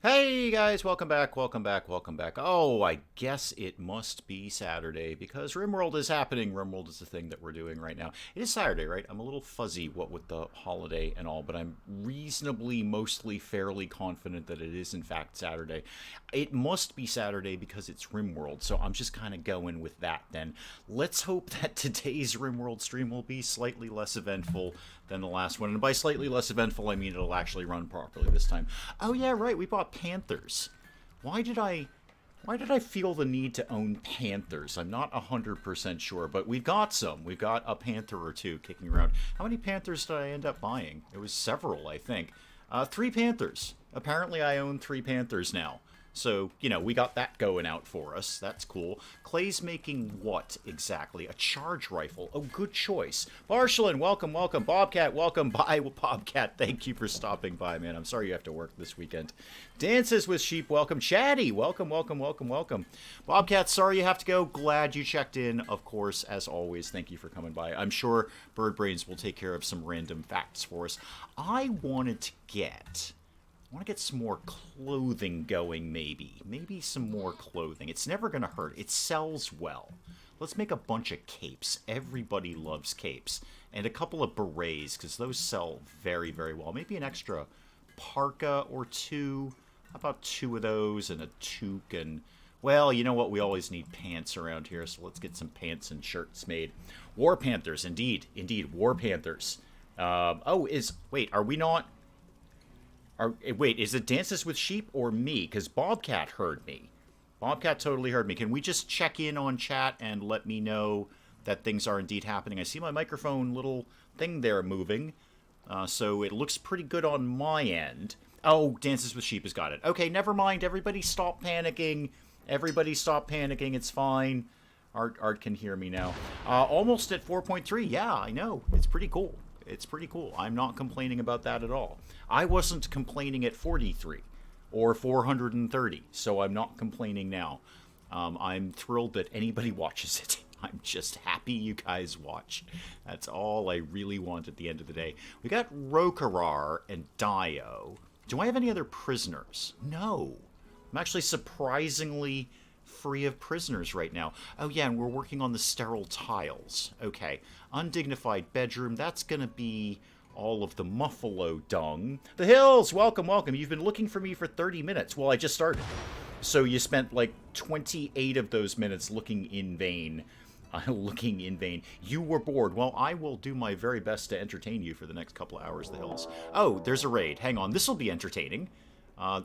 Hey guys, welcome back, welcome back, welcome back. Oh, I guess it must be Saturday because RimWorld is happening. RimWorld is the thing that we're doing right now. It is Saturday, right? I'm a little fuzzy what with the holiday and all, but I'm reasonably, mostly, fairly confident that it is in fact Saturday. It must be Saturday because it's RimWorld, so I'm just kind of going with that then. Let's hope that today's RimWorld stream will be slightly less eventful than the last one. And by slightly less eventful, I mean it'll actually run properly this time. Oh yeah, right, we bought Panthers. Why did I feel the need to own Panthers? I'm not 100% sure, but we've got some. We've got a Panther or two kicking around. How many Panthers did I end up buying? It was several, I think. 3 Panthers. Apparently I own 3 Panthers now. So, you know, we got that going out for us. That's cool. Clay's making what exactly? A charge rifle. Oh, good choice. Barshalin, welcome, welcome. Bobcat, welcome. Bye, Bobcat. Thank you for stopping by, man. I'm sorry you have to work this weekend. Dances with Sheep, welcome. Chatty, welcome, welcome, welcome, welcome. Bobcat, sorry you have to go. Glad you checked in, of course, as always. Thank you for coming by. I'm sure Bird Brains will take care of some random facts for us. I want to get some more clothing going, maybe. Maybe some more clothing. It's never going to hurt. It sells well. Let's make a bunch of capes. Everybody loves capes. And a couple of berets, because those sell very, very well. Maybe an extra parka or two. How about 2 of those and a toque and... Well, you know what? We always need pants around here, so let's get some pants and shirts made. War Panthers, indeed. Indeed, War Panthers. Wait, are we not... Wait, is it Dances with Sheep or me? Because Bobcat heard me. Bobcat totally heard me. Can we just check in on chat and let me know that things are indeed happening? I see my microphone little thing there moving. So it looks pretty good on my end. Oh, Dances with Sheep has got it. Okay, never mind. Everybody stop panicking. Everybody stop panicking. It's fine. Art can hear me now. Almost at 4.3. Yeah, I know. It's pretty cool. It's pretty cool. I'm not complaining about that at all. I wasn't complaining at 43 or 430, so I'm not complaining now. I'm thrilled that anybody watches it. I'm just happy you guys watch. That's all I really want at the end of the day. We got Rokarar and Dio. Do I have any other prisoners? No. I'm actually surprisingly free of prisoners right now. Oh yeah, and we're working on the sterile tiles. Okay. Undignified bedroom. That's gonna be all of the muffalo dung. The Hills! Welcome, welcome. You've been looking for me for 30 minutes. Well, I just started. So you spent like 28 of those minutes looking in vain. Looking in vain. You were bored. Well, I will do my very best to entertain you for the next couple of hours, The Hills. Oh, there's a raid. Hang on. This will be entertaining.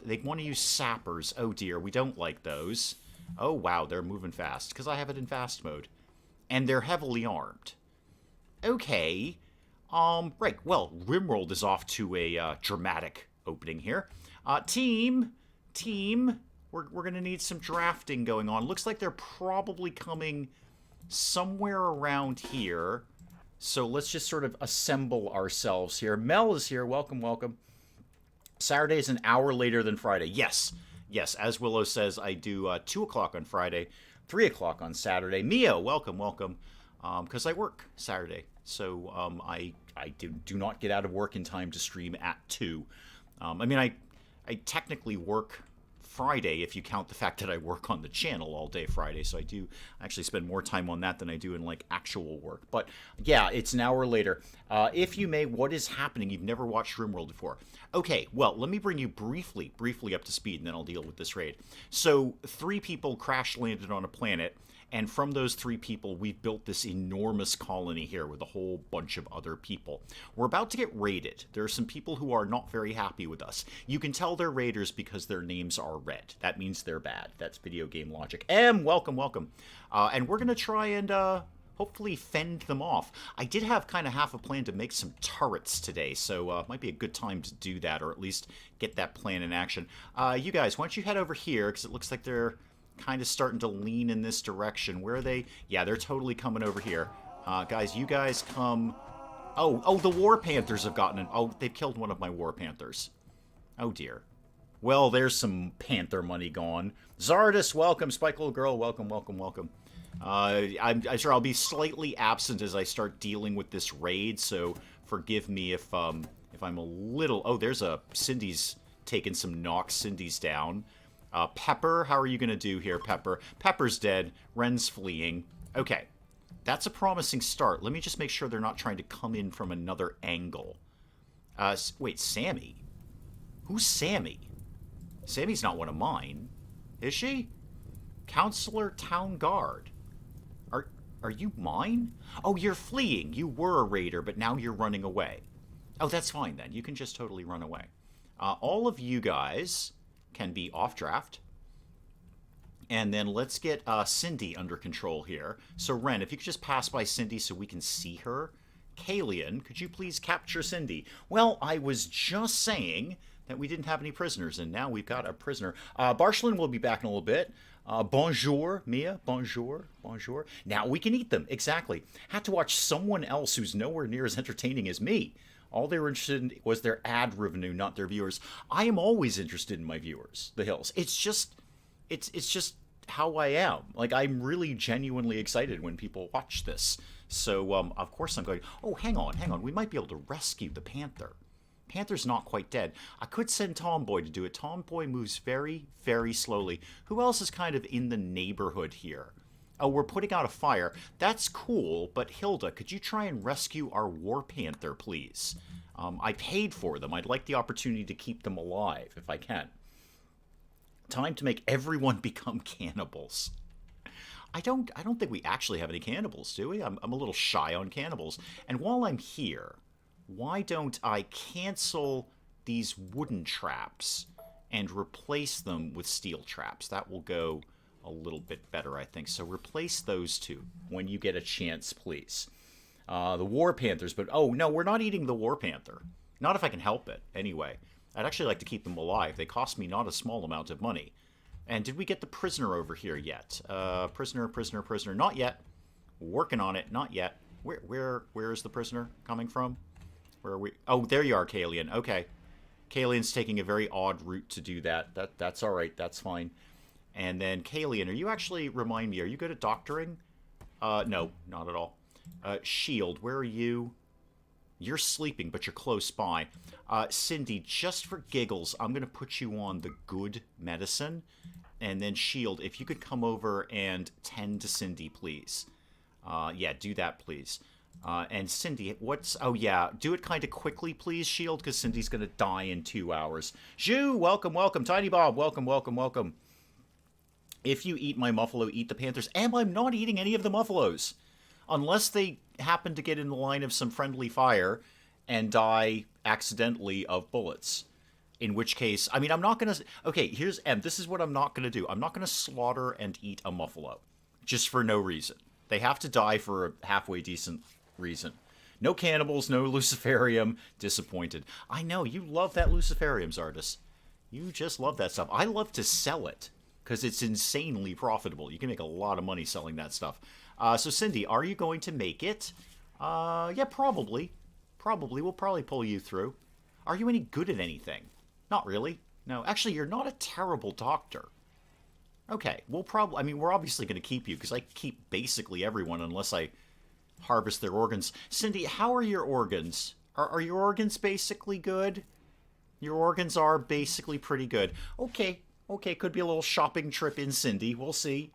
They want to use sappers. Oh dear, we don't like those. Oh wow, they're moving fast, because I have it in fast mode. And they're heavily armed. Okay. Right, well, RimWorld is off to a dramatic opening here. Team, we're going to need some drafting going on. Looks like they're probably coming somewhere around here. So let's just sort of assemble ourselves here. Mel is here. Welcome, welcome. Saturday is an hour later than Friday. Yes. Yes, as Willow says, I do 2 o'clock on Friday, 3 o'clock on Saturday. Mio, welcome, welcome. Because I work Saturday, so I do not get out of work in time to stream at 2. I mean, I technically work Friday if you count the fact that I work on the channel all day Friday, so I do actually spend more time on that than I do in like actual work. But yeah, it's an hour later. If you may, what is happening? You've never watched RimWorld before. Okay, well, let me bring you briefly up to speed, and then I'll deal with this raid. So 3 people crash landed on a planet. And from those 3 people, we've built this enormous colony here with a whole bunch of other people. We're about to get raided. There are some people who are not very happy with us. You can tell they're raiders because their names are red. That means they're bad. That's video game logic. Welcome, welcome. And we're going to try and hopefully fend them off. I did have kind of half a plan to make some turrets today, so it might be a good time to do that, or at least get that plan in action. You guys, why don't you head over here, because it looks like they're kind of starting to lean in this direction. Where are they? Yeah, they're totally coming over here. Guys, you guys come... Oh, the War Panthers have gotten in. Oh, they've killed one of my War Panthers. Oh, dear. Well, there's some Panther money gone. Zardus, welcome. Spike Little Girl, welcome, welcome, welcome. I'm sure I'll be slightly absent as I start dealing with this raid, so forgive me if I'm a little... Oh, there's a Cindy's taken some knocks. Cindy's down. Pepper, how are you going to do here, Pepper? Pepper's dead. Ren's fleeing. Okay. That's a promising start. Let me just make sure they're not trying to come in from another angle. Wait, Sammy? Who's Sammy? Sammy's not one of mine. Is she? Counselor Town Guard. Are you mine? Oh, you're fleeing. You were a raider, but now you're running away. Oh, that's fine then. You can just totally run away. All of you guys can be off draft. And then let's get Cindy under control here. So, Ren, if you could just pass by Cindy so we can see her. Kalian, could you please capture Cindy? Well, I was just saying that we didn't have any prisoners, and now we've got a prisoner. Barshlin will be back in a little bit. Bonjour, Mia. Bonjour. Bonjour. Now we can eat them. Exactly. Had to watch someone else who's nowhere near as entertaining as me. All they were interested in was their ad revenue, not their viewers. I am always interested in my viewers, the Hills. It's just how I am. Like, I'm really genuinely excited when people watch this. So, of course I'm going, oh, hang on. We might be able to rescue the Panther. Panther's not quite dead. I could send Tomboy to do it. Tomboy moves very, very slowly. Who else is kind of in the neighborhood here? Oh, we're putting out a fire. That's cool, but Hilda, could you try and rescue our War Panther, please? I paid for them. I'd like the opportunity to keep them alive, if I can. Time to make everyone become cannibals. I don't think we actually have any cannibals, do we? I'm a little shy on cannibals. And while I'm here, why don't I cancel these wooden traps and replace them with steel traps? That will go a little bit better, I think. So replace those two when you get a chance, please. The War Panthers, but oh no, we're not eating the War Panther. Not if I can help it, anyway. I'd actually like to keep them alive. They cost me not a small amount of money. And did we get the prisoner over here yet? Prisoner. Not yet. Working on it. Not yet. Where is the prisoner coming from? Where are we? Oh, there you are, Kalian. Okay. Kalian's taking a very odd route to do that. That's all right. That's fine. And then, Kalian, are you actually, remind me, are you good at doctoring? No, not at all. Shield, where are you? You're sleeping, but you're close by. Cindy, just for giggles, I'm going to put you on the good medicine. And then, Shield, if you could come over and tend to Cindy, please. Yeah, do that, please. And Cindy, oh yeah, do it kind of quickly, please, Shield, because Cindy's going to die in 2 hours. Zhu, welcome. Tiny Bob, welcome. If you eat my Muffalo, eat the Panthers. And I'm not eating any of the Muffalos. Unless they happen to get in the line of some friendly fire and die accidentally of bullets. In which case, I mean, I'm not going to... Okay, this is what I'm not going to do. I'm not going to slaughter and eat a Muffalo. Just for no reason. They have to die for a halfway decent reason. No cannibals, no Luciferium. Disappointed. I know, you love that Luciferium, Zardus. You just love that stuff. I love to sell it, because it's insanely profitable. You can make a lot of money selling that stuff. So, Cindy, are you going to make it? Yeah, probably. We'll probably pull you through. Are you any good at anything? Not really. No, actually, you're not a terrible doctor. Okay, we're obviously going to keep you, because I keep basically everyone unless I harvest their organs. Cindy, how are your organs? Are your organs basically good? Your organs are basically pretty good. Okay, could be a little shopping trip in Cindy. We'll see.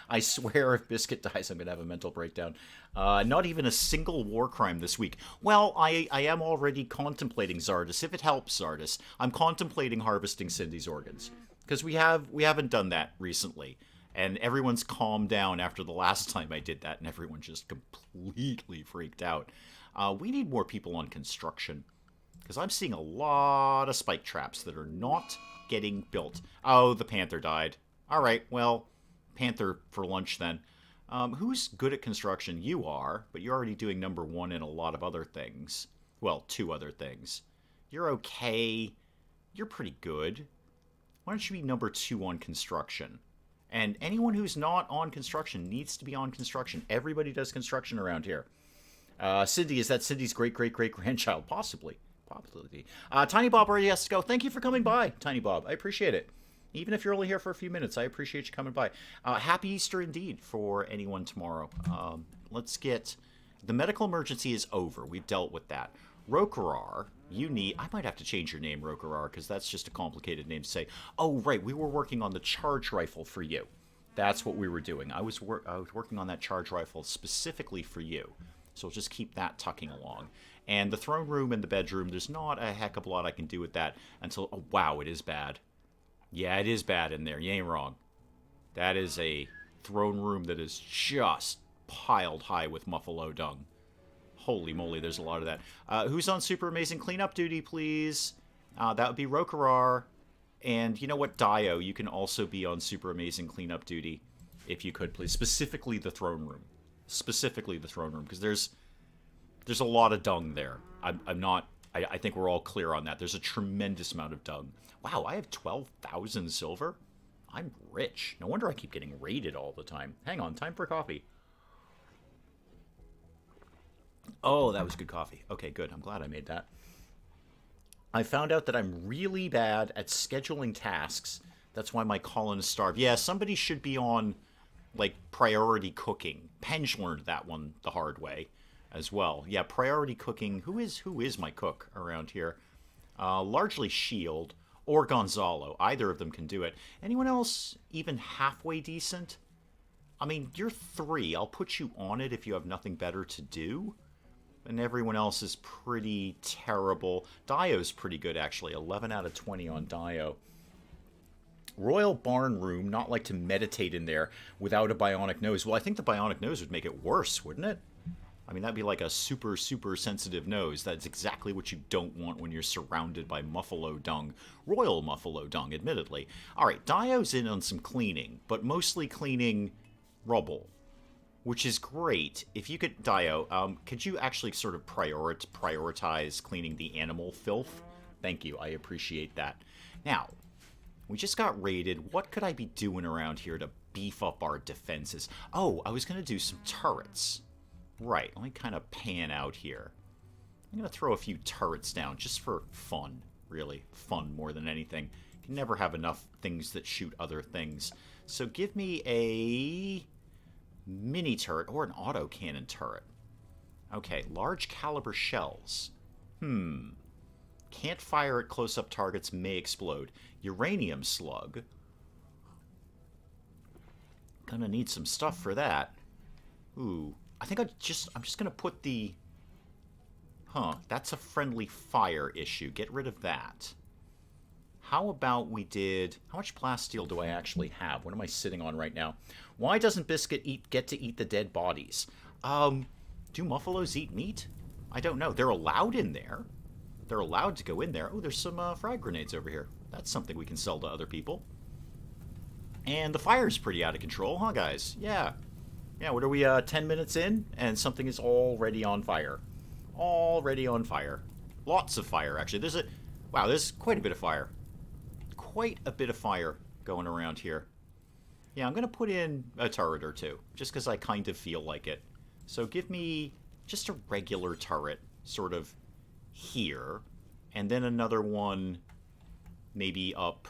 I swear if Biscuit dies, I'm going to have a mental breakdown. Not even a single war crime this week. Well, I am already contemplating, Zardus. If it helps, Zardus, I'm contemplating harvesting Cindy's organs. Because we haven't done that recently. And everyone's calmed down after the last time I did that, and everyone just completely freaked out. We need more people on construction. Because I'm seeing a lot of spike traps that are not getting built. Oh, the Panther died. All right, well... Panther for lunch then. Who's good at construction? You are, but you're already doing number 1 in a lot of other things. Well, 2 other things. You're okay. You're pretty good. Why don't you be number 2 on construction? And anyone who's not on construction needs to be on construction. Everybody does construction around here. Cindy, is that Cindy's great-great-great-grandchild? Possibly. Tiny Bob already has to go. Thank you for coming by, Tiny Bob. I appreciate it. Even if you're only here for a few minutes, I appreciate you coming by. Happy Easter indeed for anyone tomorrow. Let's get... The medical emergency is over. We've dealt with that. Rokarar, You need... I might have to change your name, Rokarar, because that's just a complicated name to say. Oh, right, we were working on the charge rifle for you. That's what we were doing. I was working on that charge rifle specifically for you. So we'll just keep that tucking along. And the throne room and the bedroom, there's not a heck of a lot I can do with that until... Oh, wow, it is bad. Yeah, it is bad in there. You ain't wrong. That is a throne room that is just piled high with muffalo dung. Holy moly, there's a lot of that. Who's on super amazing cleanup duty, please? That would be Rokarar. And you know what, Dio, you can also be on super amazing cleanup duty, if you could, please. Specifically the throne room. Specifically the throne room, because there's a lot of dung there. I think we're all clear on that. There's a tremendous amount of dung. Wow, I have 12,000 silver? I'm rich. No wonder I keep getting raided all the time. Hang on, time for coffee. Oh, that was good coffee. Okay, good. I'm glad I made that. I found out that I'm really bad at scheduling tasks. That's why my colonists starve. Yeah, somebody should be on, like, priority cooking. Penge learned that one the hard way as well. Yeah, priority cooking. Who is my cook around here? Largely Shield or Gonzalo. Either of them can do it. Anyone else even halfway decent? I mean, you're 3. I'll put you on it if you have nothing better to do. And everyone else is pretty terrible. Dio's pretty good, actually. 11 out of 20 on Dio. Royal Barn Room, not like to meditate in there without a bionic nose. Well, I think the bionic nose would make it worse, wouldn't it? I mean, that'd be like a super, super sensitive nose. That's exactly what you don't want when you're surrounded by muffalo dung. Royal muffalo dung, admittedly. All right, Dio's in on some cleaning, but mostly cleaning rubble. Which is great. If you could, Dio, could you actually sort of prioritize cleaning the animal filth? Thank you. I appreciate that. Now, we just got raided. What could I be doing around here to beef up our defenses? Oh, I was going to do some turrets. Right. Let me kind of pan out here. I'm going to throw a few turrets down just for fun, really. Fun more than anything. You can never have enough things that shoot other things. So give me a mini turret or an autocannon turret. Okay, large caliber shells. Can't fire at close-up targets, may explode. Uranium slug. Gonna need some stuff for that. Ooh, I think I'm just gonna put the... that's a friendly fire issue. Get rid of that. How about we did... How much plasteel do I actually have? What am I sitting on right now? Why doesn't Biscuit get to eat the dead bodies? Do muffalos eat meat? I don't know. They're allowed in there. They're allowed to go in there. Oh, there's some frag grenades over here. That's something we can sell to other people. And the fire's pretty out of control, huh, guys? Yeah. Yeah, what are we, 10 minutes in? And something is already on fire. Already on fire. Lots of fire, actually. Wow, there's quite a bit of fire. Quite a bit of fire going around here. Yeah, I'm going to put in a turret or two, just because I kind of feel like it. So give me just a regular turret, sort of here, and then another one maybe up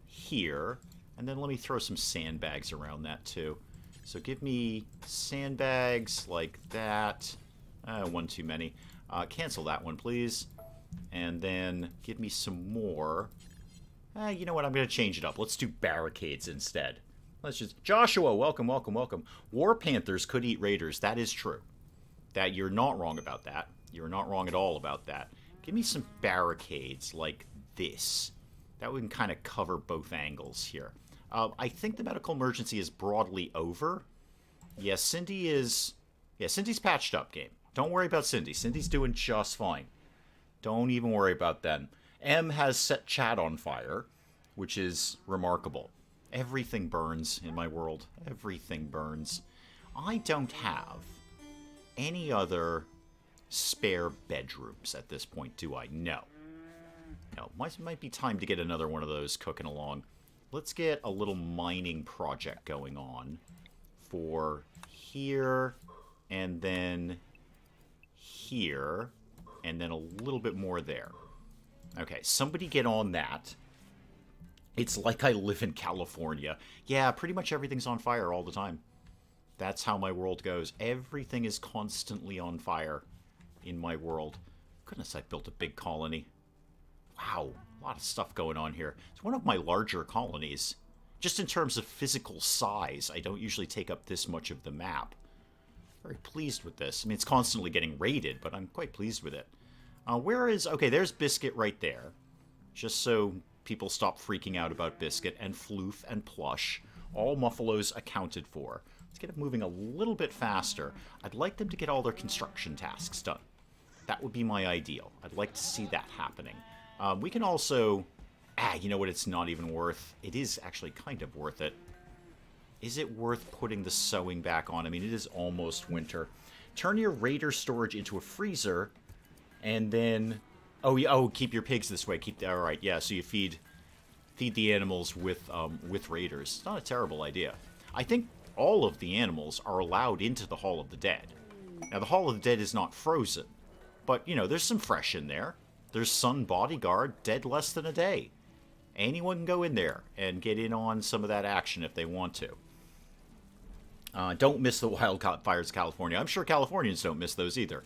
here, and then let me throw some sandbags around that too. So give me sandbags like that. One too many. Cancel that one, please. And then give me some more. You know what? I'm going to change it up. Let's do barricades instead. Let's just... Joshua, welcome, welcome, welcome. War Panthers could eat raiders. That is true. That you're not wrong about that. You're not wrong at all about that. Give me some barricades like this. That we can kind of cover both angles here. I think the medical emergency is broadly over. Yes, Cindy is... Yeah, Cindy's patched up, game. Don't worry about Cindy. Cindy's doing just fine. Don't even worry about that. M has set chat on fire, which is remarkable. Everything burns in my world. Everything burns. I don't have any other spare bedrooms at this point, do I? No. No, might be time to get another one of those cooking along. Let's get a little mining project going on for here, and then here, and then a little bit more there. Okay, somebody get on that. It's like I live in California. Yeah, pretty much everything's on fire all the time. That's how my world goes. Everything is constantly on fire in my world. Goodness, I built a big colony. Wow, a lot of stuff going on here. It's one of my larger colonies. Just in terms of physical size, I don't usually take up this much of the map. Very pleased with this. I mean, it's constantly getting raided, but I'm quite pleased with it. Where is... Okay, there's Biscuit right there. Just so people stop freaking out about Biscuit, and Floof and Plush. All Muffalos accounted for. Let's get it moving a little bit faster. I'd like them to get all their construction tasks done. That would be my ideal. I'd like to see that happening. We can also... you know what? It's not even worth... It is actually kind of worth it. Is it worth putting the sewing back on? I mean, it is almost winter. Turn your raider storage into a freezer, and then... Oh, keep your pigs this way. All right, yeah, so you feed the animals with raiders. It's not a terrible idea. I think all of the animals are allowed into the Hall of the Dead. Now, the Hall of the Dead is not frozen, but, you know, there's some fresh in there. There's Sun Bodyguard, dead less than a day. Anyone can go in there and get in on some of that action if they want to. Don't miss the wildfires of California. I'm sure Californians don't miss those either.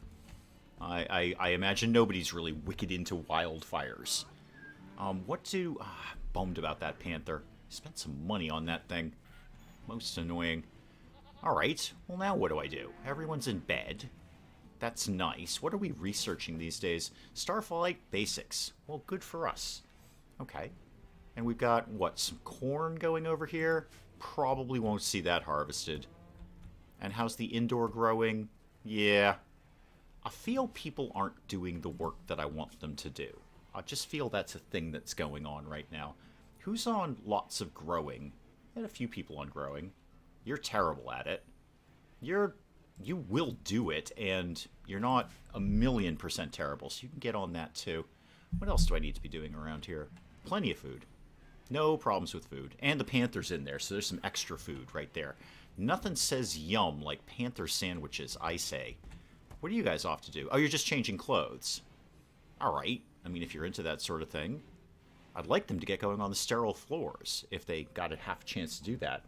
I imagine nobody's really wicked into wildfires. Bummed about that panther. Spent some money on that thing. Most annoying. Alright, well now what do? Everyone's in bed. That's nice. What are we researching these days? Starflight Basics. Well, good for us. Okay. And we've got, what, some corn going over here? Probably won't see that harvested. And how's the indoor growing? Yeah. I feel people aren't doing the work that I want them to do. I just feel that's a thing that's going on right now. Who's on lots of growing? I had a few people on growing. You're terrible at it. You will do it, and you're not 1,000,000% terrible, so you can get on that too. What else do I need to be doing around here? Plenty of food. No problems with food. And the panther's in there, so there's some extra food right there. Nothing says yum like panther sandwiches, I say. What are you guys off to do? Oh, you're just changing clothes. Alright. I mean, if you're into that sort of thing. I'd like them to get going on the sterile floors, if they got a half chance to do that.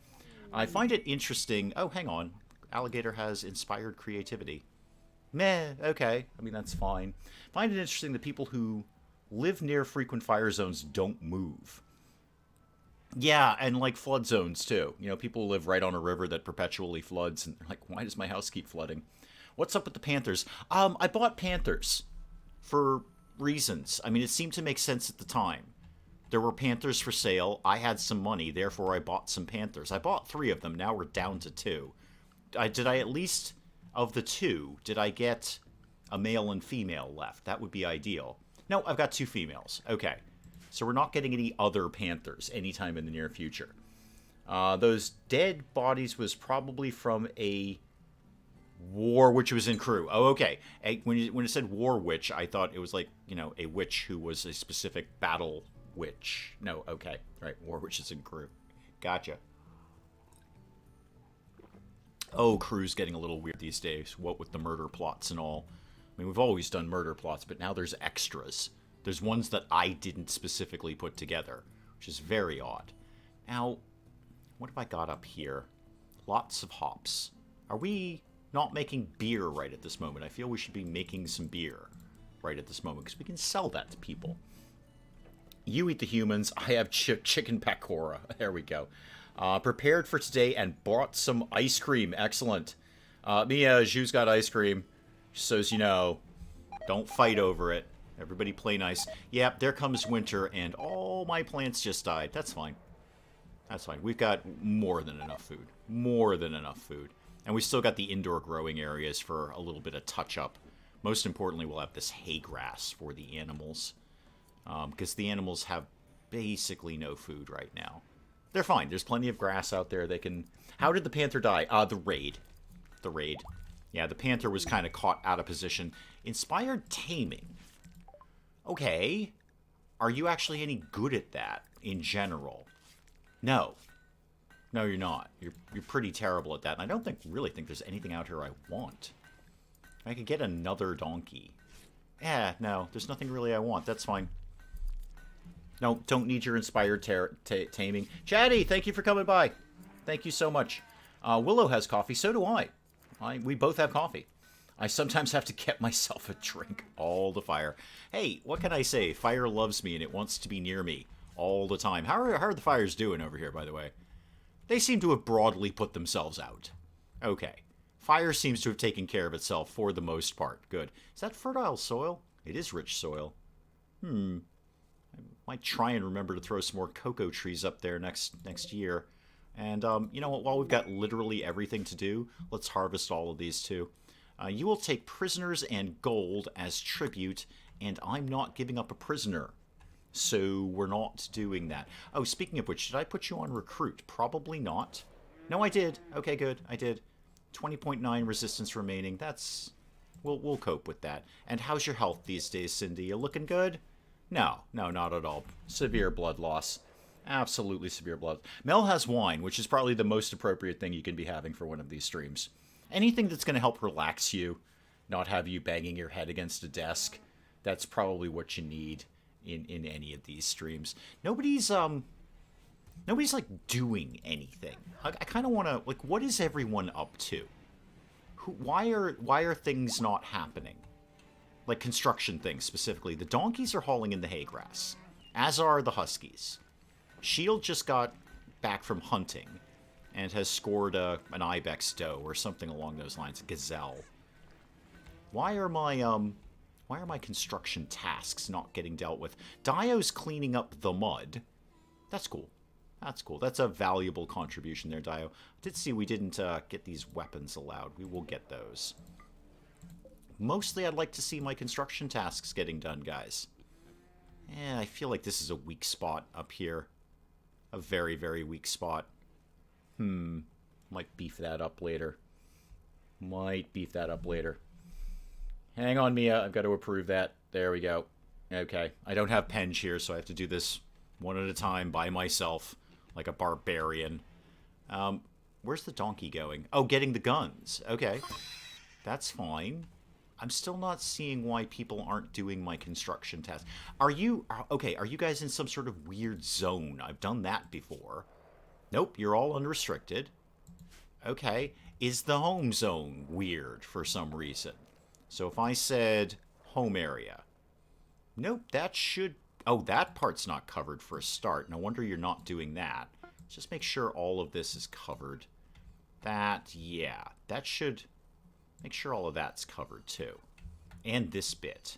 I find it interesting... Oh, hang on. Alligator has inspired creativity. Meh, okay. I mean, that's fine. Find it interesting that people who live near frequent fire zones don't move. Yeah, and like flood zones, too. You know, people live right on a river that perpetually floods, and they're like, why does my house keep flooding? What's up with the panthers? I bought panthers for reasons. I mean, it seemed to make sense at the time. There were panthers for sale. I had some money, therefore I bought some panthers. I bought 3 of them. Now we're down to 2. Did I at least, of the 2, did I get a male and female left? That would be ideal. No, I've got 2 females. Okay. So we're not getting any other panthers anytime in the near future. Those dead bodies was probably from a war witch was in crew. Oh, okay. When it said war witch, I thought it was like, you know, a witch who was a specific battle witch. No, okay. Right, war witch is in crew. Gotcha. Oh, crew's getting a little weird these days. What with the murder plots and all. I mean, we've always done murder plots, but now there's extras. There's ones that I didn't specifically put together, which is very odd. Now, what have I got up here? Lots of hops. Are we not making beer right at this moment? I feel we should be making some beer right at this moment, because we can sell that to people. You eat the humans. I have chicken pakora. There we go. Prepared for today and bought some ice cream. Excellent. Mia, Ju's got ice cream. So as you know, don't fight over it. Everybody play nice. Yep, there comes winter, and all my plants just died. That's fine. That's fine. We've got more than enough food. More than enough food. And we still got the indoor growing areas for a little bit of touch-up. Most importantly, we'll have this hay grass for the animals. Because the animals have basically no food right now. They're fine. There's plenty of grass out there. They can... How did the panther die? The raid. The raid. Yeah, the panther was kind of caught out of position. Inspired taming. Okay. Are you actually any good at that in general? No. No, you're not. You're pretty terrible at that. And I don't really think there's anything out here I want. I could get another donkey. Yeah, no. There's nothing really I want. That's fine. No, don't need your inspired taming. Chatty, thank you for coming by. Thank you so much. Willow has coffee. So do I. We both have coffee. I sometimes have to get myself a drink. All the fire. Hey, what can I say? Fire loves me and it wants to be near me all the time. How are the fires doing over here, by the way? They seem to have broadly put themselves out. Okay. Fire seems to have taken care of itself for the most part. Good. Is that fertile soil? It is rich soil. I might try and remember to throw some more cocoa trees up there next year. And, you know what? While we've got literally everything to do, let's harvest all of these too. You will take prisoners and gold as tribute, and I'm not giving up a prisoner. So we're not doing that. Oh, speaking of which, did I put you on recruit? Probably not. No, I did. Okay, good. I did. 20.9 resistance remaining. That's... We'll cope with that. And how's your health these days, Cindy? You looking good? No, not at all. Severe blood loss. Absolutely severe blood. Mel has wine, which is probably the most appropriate thing you can be having for one of these streams. Anything that's going to help relax you, not have you banging your head against a desk, that's probably what you need in any of these streams. Nobody's like doing anything. I kind of want to, like, what is everyone up to? Why are things not happening? Like construction things specifically. The donkeys are hauling in the hay grass, as are the huskies. Shield just got back from hunting and has scored an ibex doe or something along those lines, a gazelle. Why are my construction tasks not getting dealt with? Dio's cleaning up the mud. That's cool. That's cool. That's a valuable contribution there, Dio. I did see we didn't get these weapons allowed. We will get those. Mostly I'd like to see my construction tasks getting done, guys. I feel like this is a weak spot up here. A very, very weak spot. Might beef that up later. Hang on, Mia. I've got to approve that. There we go. Okay. I don't have Penge here, so I have to do this one at a time by myself, like a barbarian. Where's the donkey going? Oh, getting the guns. Okay. That's fine. I'm still not seeing why people aren't doing my construction tasks. Are you guys in some sort of weird zone? I've done that before. Nope, you're all unrestricted. Okay. Is the home zone weird for some reason? So if I said home area. Nope, that should... Oh, that part's not covered for a start. No wonder you're not doing that. Let's just make sure all of this is covered. That, yeah. That should... Make sure all of that's covered, too. And this bit.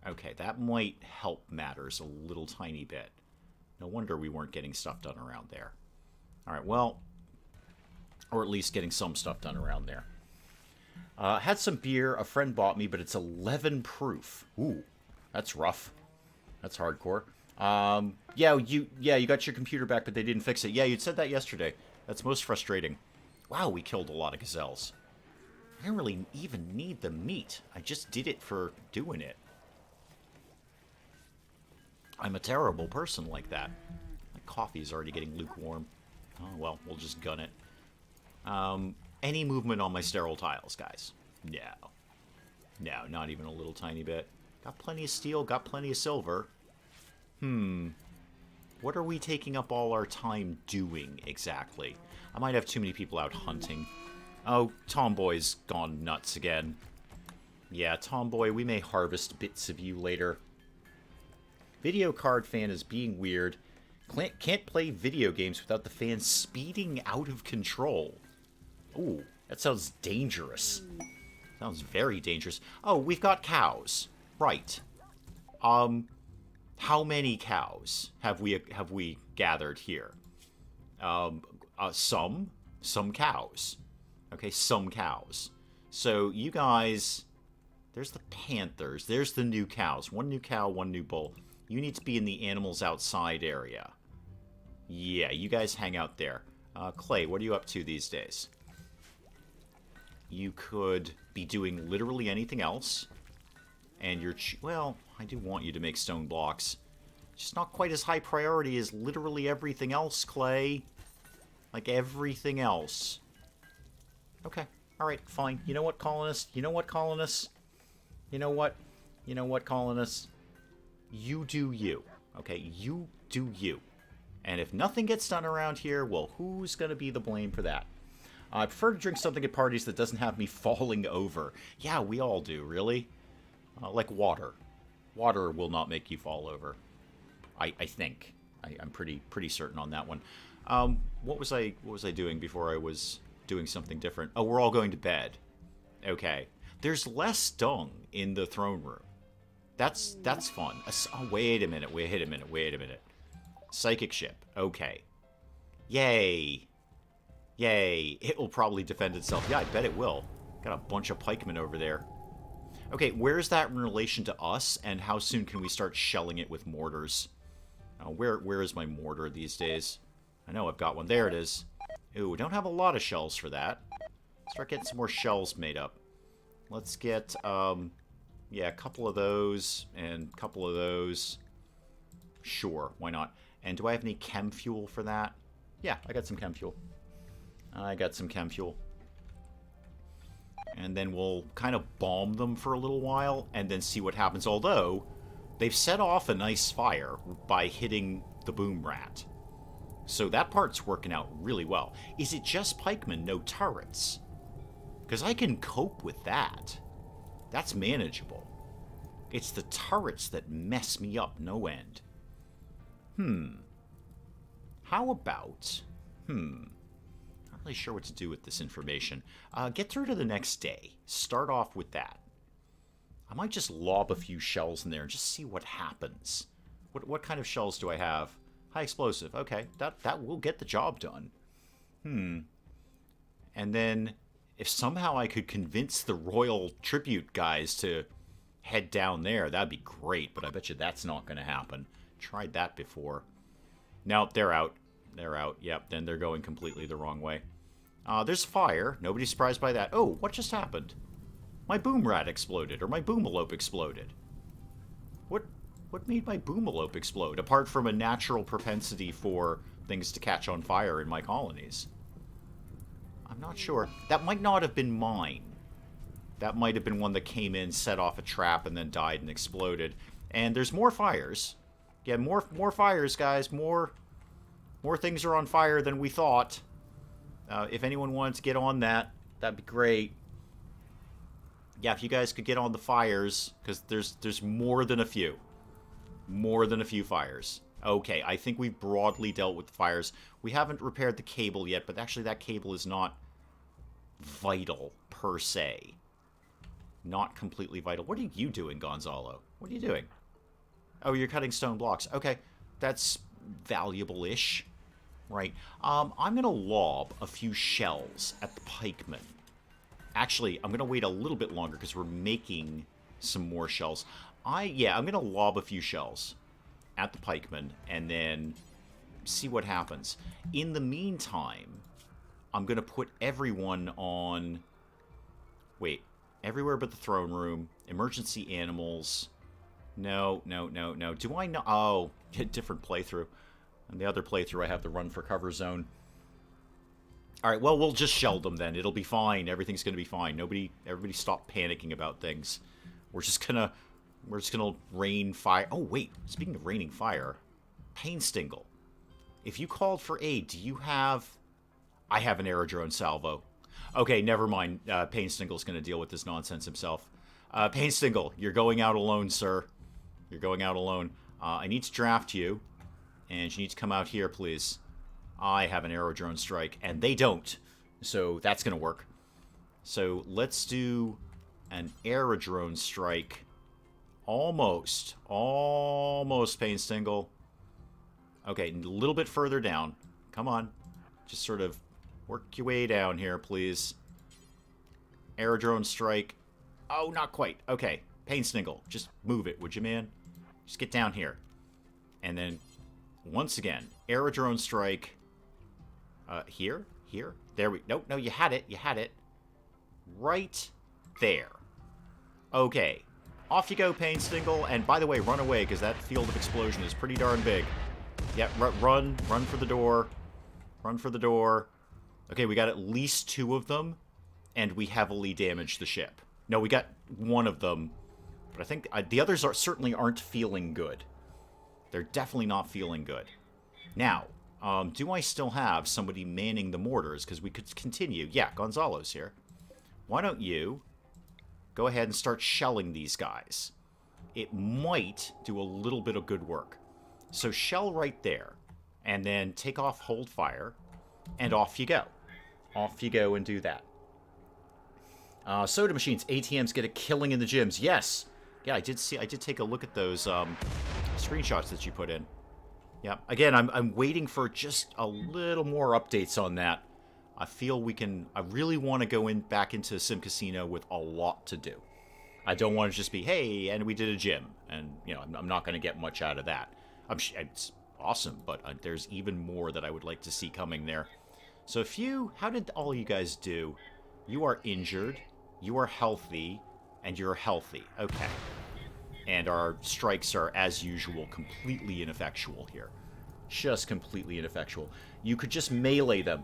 Okay, that might help matters a little tiny bit. No wonder we weren't getting stuff done around there. Alright, well... Or at least getting some stuff done around there. Had some beer a friend bought me, but it's 11 proof. Ooh, that's rough. That's hardcore. Yeah, you got your computer back, but they didn't fix it. Yeah, you'd said that yesterday. That's most frustrating. Wow, we killed a lot of gazelles. I didn't really even need the meat. I just did it for doing it. I'm a terrible person like that. My coffee's already getting lukewarm. Oh, well, we'll just gun it. Any movement on my sterile tiles, guys? No. No, not even a little tiny bit. Got plenty of steel, got plenty of silver. What are we taking up all our time doing, exactly? I might have too many people out hunting. Oh, Tomboy's gone nuts again. Yeah, Tomboy, we may harvest bits of you later. Video card fan is being weird. Can't play video games without the fan speeding out of control. Ooh, that sounds dangerous. Sounds very dangerous. Oh, we've got cows. Right. How many cows have we gathered here? Some cows. Okay, some cows. So you guys, there's the panthers. There's the new cows. One new cow, one new bull. You need to be in the animals outside area. Yeah, you guys hang out there. Clay, what are you up to these days? You could be doing literally anything else. And you're... Well, I do want you to make stone blocks. Just not quite as high priority as literally everything else, Clay. Like everything else. Okay. Alright, fine. You know what, colonists? You know what, colonists? You know what? You know what, colonists? You do you. Okay? You do you. And if nothing gets done around here, well, who's going to be the blame for that? I prefer to drink something at parties that doesn't have me falling over. Yeah, we all do, really. Like water. Water will not make you fall over. I think. I'm pretty certain on that one. What was I doing before I was doing something different? Oh, we're all going to bed. Okay. There's less dung in the throne room. That's fun. Oh, wait a minute. Psychic ship. Okay. Yay. Yay. It will probably defend itself. Yeah, I bet it will. Got a bunch of pikemen over there. Okay, where's that in relation to us, and how soon can we start shelling it with mortars? Where is my mortar these days? I know I've got one. There it is. Ooh, we don't have a lot of shells for that. Start getting some more shells made up. Let's get, yeah, a couple of those, and a couple of those. Sure, why not? And do I have any chem fuel for that? Yeah, I got some chem fuel. And then we'll kind of bomb them for a little while, and then see what happens. Although, they've set off a nice fire by hitting the boom rat. So that part's working out really well. Is it just pikemen, no turrets? Because I can cope with that. That's manageable. It's the turrets that mess me up no end. How about... Not really sure what to do with this information. Get through to the next day. Start off with that. I might just lob a few shells in there and just see what happens. What kind of shells do I have? High explosive. Okay, that will get the job done. And then, if somehow I could convince the royal tribute guys to head down there, that'd be great, but I bet you that's not going to happen. Tried that before. No, they're out. They're out. Yep, then they're going completely the wrong way. There's fire. Nobody's surprised by that. Oh, what just happened? My boom rat exploded, or my boomalope exploded. What made my boomalope explode, apart from a natural propensity for things to catch on fire in my colonies? I'm not sure. That might not have been mine. That might have been one that came in, set off a trap, and then died and exploded. And there's more fires. Yeah, more fires, guys. More things are on fire than we thought. If anyone wants to get on that, that'd be great. Yeah, if you guys could get on the fires, because there's more than a few. More than a few fires. Okay, I think we've broadly dealt with the fires. We haven't repaired the cable yet, but actually that cable is not vital, per se. Not completely vital. What are you doing, Gonzalo? What are you doing? Oh, you're cutting stone blocks. Okay, that's valuable-ish. Right. I'm going to lob a few shells at the pikemen. Actually, I'm going to wait a little bit longer because we're making some more shells. Yeah, I'm going to lob a few shells at the pikemen and then see what happens. In the meantime, I'm going to put everyone on... Wait. Everywhere but the throne room. Emergency animals. No. Do I know... Oh, different playthrough. And the other playthrough, I have the run for cover zone. Alright, well, we'll just shell them then. It'll be fine. Everything's going to be fine. Everybody stop panicking about things. We're just gonna rain fire. Oh, wait. Speaking of raining fire. Painstingle. If you called for aid, do you have... I have an aerodrone salvo. Okay, never mind. Painstingle's going to deal with this nonsense himself. Painstingle, you're going out alone, sir. You're going out alone. I need to draft you. And you need to come out here, please. I have an aerodrone strike, and they don't. So that's going to work. So let's do an aerodrone strike. Almost. Almost, Painstingle. Okay, a little bit further down. Come on. Just sort of work your way down here, please. Aerodrone strike. Oh, not quite. Okay, Painstingle, just move it, would you, man? Just get down here. And then... Once again, aerodrone strike. Here? There we... No, you had it. Right there. Okay. Off you go, Painstingle. And by the way, run away, because that field of explosion is pretty darn big. Yeah, run for the door. Run for the door. Okay, we got at least 2 of them, and we heavily damaged the ship. No, we got 1 of them, but I think the others certainly aren't feeling good. They're definitely not feeling good. Now, Do I still have somebody manning the mortars? Because we could continue. Yeah, Gonzalo's here. Why don't you go ahead and start shelling these guys? It might do a little bit of good work. So shell right there. And then take off hold fire. And off you go. Off you go and do that. Soda machines. ATMs get a killing in the gyms. Yes. Yeah, I did take a look at those screenshots that you put in. Yeah. Again, I'm waiting for just a little more updates on that. I feel we can... I really want to go back into Sim Casino with a lot to do. I don't want to just be, hey, and we did a gym. And, you know, I'm not going to get much out of that. It's awesome, but there's even more that I would like to see coming there. So how did all you guys do? You are injured, you are healthy, and you're healthy. Okay. And our strikes are, as usual, completely ineffectual here. Just completely ineffectual. You could just melee them.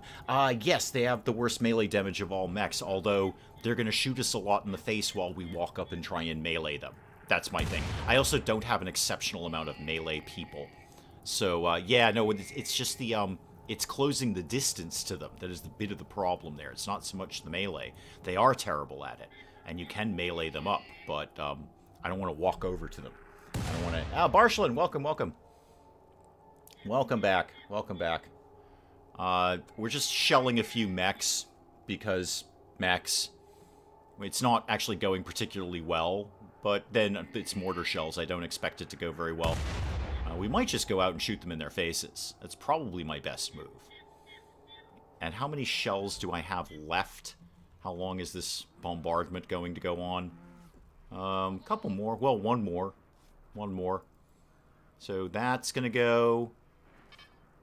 Yes, they have the worst melee damage of all mechs, although they're going to shoot us a lot in the face while we walk up and try and melee them. That's my thing. I also don't have an exceptional amount of melee people. So, yeah, no, it's just the, it's closing the distance to them that is the bit of the problem there. It's not so much the melee. They are terrible at it, and you can melee them up, but, I don't want to walk over to them. I don't want to... Barshalin, welcome, welcome. Welcome back. Welcome back. We're just shelling a few mechs, because mechs. It's not actually going particularly well, but then it's mortar shells. I don't expect it to go very well. We might just go out and shoot them in their faces. That's probably my best move. And how many shells do I have left? How long is this bombardment going to go on? Couple more. Well, one more. One more. So that's going to go...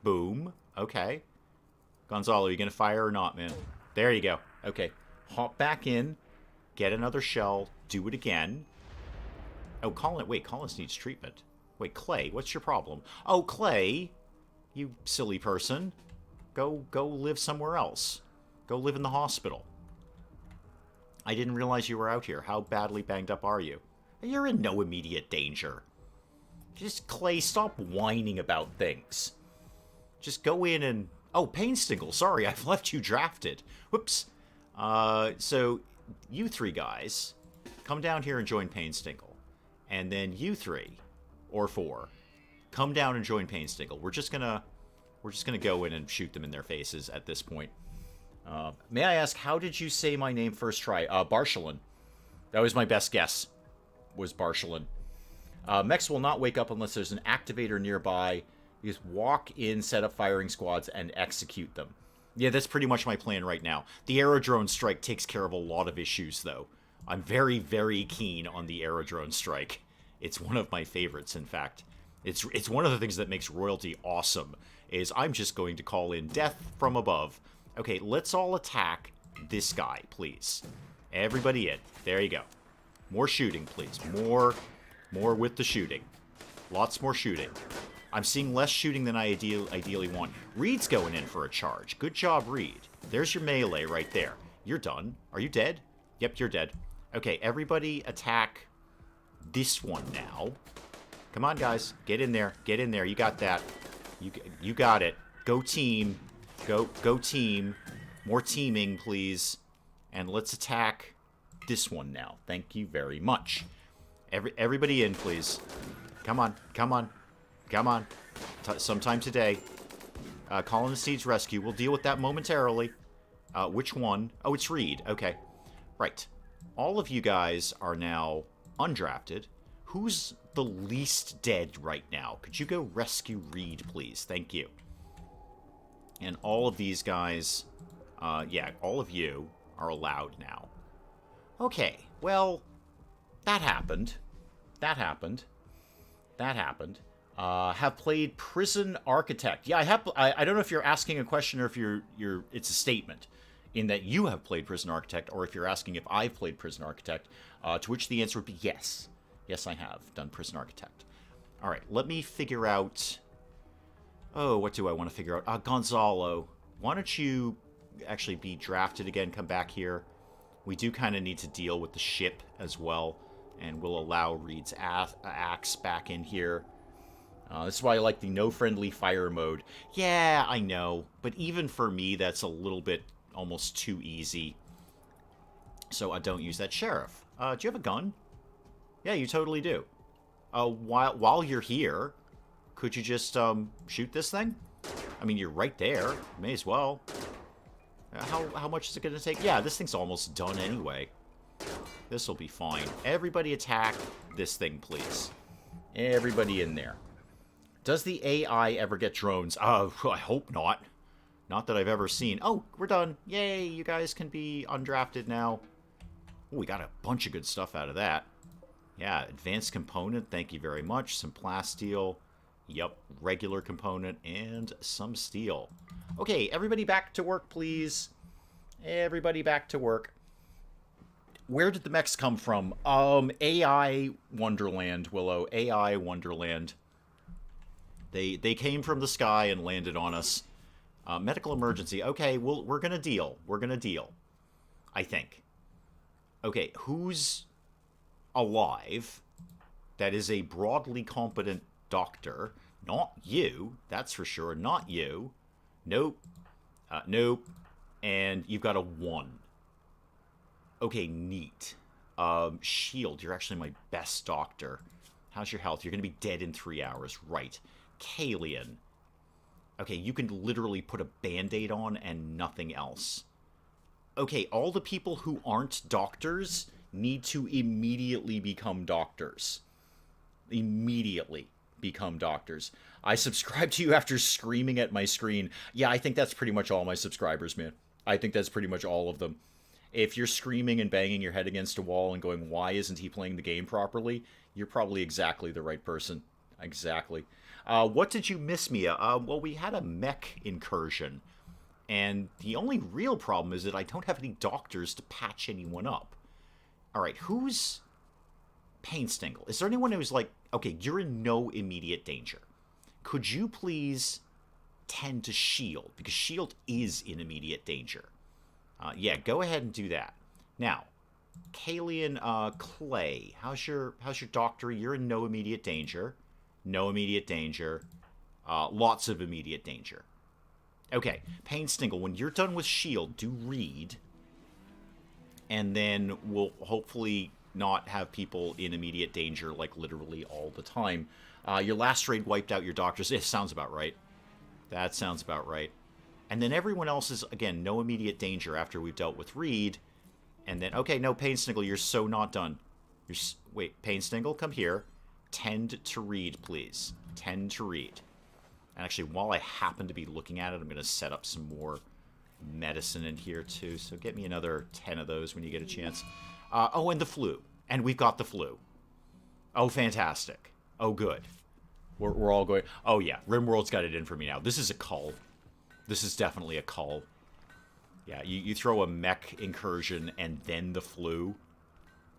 Boom. Okay. Gonzalo, are you going to fire or not, man? There you go. Okay. Hop back in. Get another shell. Do it again. Oh, Collins needs treatment. Wait, Clay, what's your problem? Oh, Clay, you silly person. Go live somewhere else. Go live in the hospital. I didn't realize you were out here. How badly banged up are you? You're in no immediate danger. Just, Clay, stop whining about things. Just go in and... Oh, Painstinkle, sorry, I've left you drafted. Whoops. So, you three guys, come down here and join Painstinkle. And then you three, or four, come down and join Painstinkle. We're just gonna go in and shoot them in their faces at this point. May I ask, how did you say my name first try? Barshalin. That was my best guess, was Barshalin. Mechs will not wake up unless there's an activator nearby. You just walk in, set up firing squads, and execute them. Yeah, that's pretty much my plan right now. The aerodrone strike takes care of a lot of issues, though. I'm very, very keen on the aerodrone strike. It's one of my favorites, in fact. It's one of the things that makes Royalty awesome, is I'm just going to call in death from above. Okay, let's all attack this guy, please. Everybody in. There you go. More shooting, please. More with the shooting. Lots more shooting. I'm seeing less shooting than I ideally want. Reed's going in for a charge. Good job, Reed. There's your melee right there. You're done. Are you dead? Yep, you're dead. Okay, everybody attack this one now. Come on, guys. Get in there. Get in there. You got that. You got it. Go team. Go team. More teaming, please. And let's attack this one now. Thank you very much. Everybody in, please. Come on. Come on. Come on. Sometime today. Colonist needs rescue. We'll deal with that momentarily. Which one? Oh, it's Reed. Okay. Right. All of you guys are now undrafted. Who's the least dead right now? Could you go rescue Reed, please? Thank you. And all of these guys, yeah, all of you are allowed now. Okay, well, that happened. That happened. That happened. Have played Prison Architect. Yeah, I have. I don't know if you're asking a question or if it's a statement in that you have played Prison Architect, or if you're asking if I've played Prison Architect, to which the answer would be yes. Yes, I have done Prison Architect. All right, let me figure out... Oh, what do I want to figure out? Gonzalo, why don't you actually be drafted again, come back here. We do kind of need to deal with the ship as well, and we'll allow Reed's axe back in here. This is why I like the no friendly fire mode. Yeah, I know. But even for me, that's a little bit almost too easy. So I don't use that. Sheriff, do you have a gun? Yeah, you totally do. While you're here, could you just shoot this thing? I mean, you're right there. May as well. How much is it going to take? Yeah, this thing's almost done anyway. This will be fine. Everybody attack this thing, please. Everybody in there. Does the AI ever get drones? I hope not. Not that I've ever seen. Oh, we're done. Yay, you guys can be undrafted now. Oh, we got a bunch of good stuff out of that. Yeah, advanced component, thank you very much. Some plasteel. Yep, regular component and some steel. Okay, everybody back to work, please. Everybody back to work. Where did the mechs come from? AI Wonderland, Willow. AI Wonderland. They came from the sky and landed on us. Medical emergency. Okay, we're gonna deal. We're gonna deal. I think. Okay, who's alive? That is a broadly competent doctor. Not you, that's for sure. Not you. Nope. Nope. And you've got a 1. Okay, neat. Shield, you're actually my best doctor. How's your health? You're going to be dead in 3 hours. Right. Kalian. Okay, you can literally put a band-aid on and nothing else. Okay, all the people who aren't doctors need to immediately become doctors. Immediately become doctors. I subscribe to you after screaming at my screen. Yeah, I think that's pretty much all my subscribers, man. I think that's pretty much all of them. If you're screaming and banging your head against a wall and going, why isn't he playing the game properly? You're probably exactly the right person. Exactly. What did you miss, Mia? Well, we had a mech incursion. And the only real problem is that I don't have any doctors to patch anyone up. Alright, who's Painstingle? Is there anyone who's like, okay, you're in no immediate danger. Could you please tend to Shield? Because Shield is in immediate danger. Yeah, go ahead and do that. Now, Kalian Clay, how's your doctor? You're in no immediate danger. No immediate danger. Lots of immediate danger. Okay, Painstingle, when you're done with Shield, do Reed. And then we'll hopefully not have people in immediate danger, like, literally all the time. Your last raid wiped out your doctors. It sounds about right. That sounds about right. And then everyone else is, again, no immediate danger after we've dealt with Reed. And then, okay, no, Painstingle, you're so not done. Wait, Painstingle, come here. Tend to Reed, please. Tend to Reed. And actually, while I happen to be looking at it, I'm going to set up some more medicine in here, too. So get me another 10 of those when you get a chance. Oh, and the flu. And we've got the flu. Oh, fantastic. Oh, good. We're all going... Oh, yeah. RimWorld's got it in for me now. This is a cull. This is definitely a cull. Yeah, you throw a mech incursion and then the flu.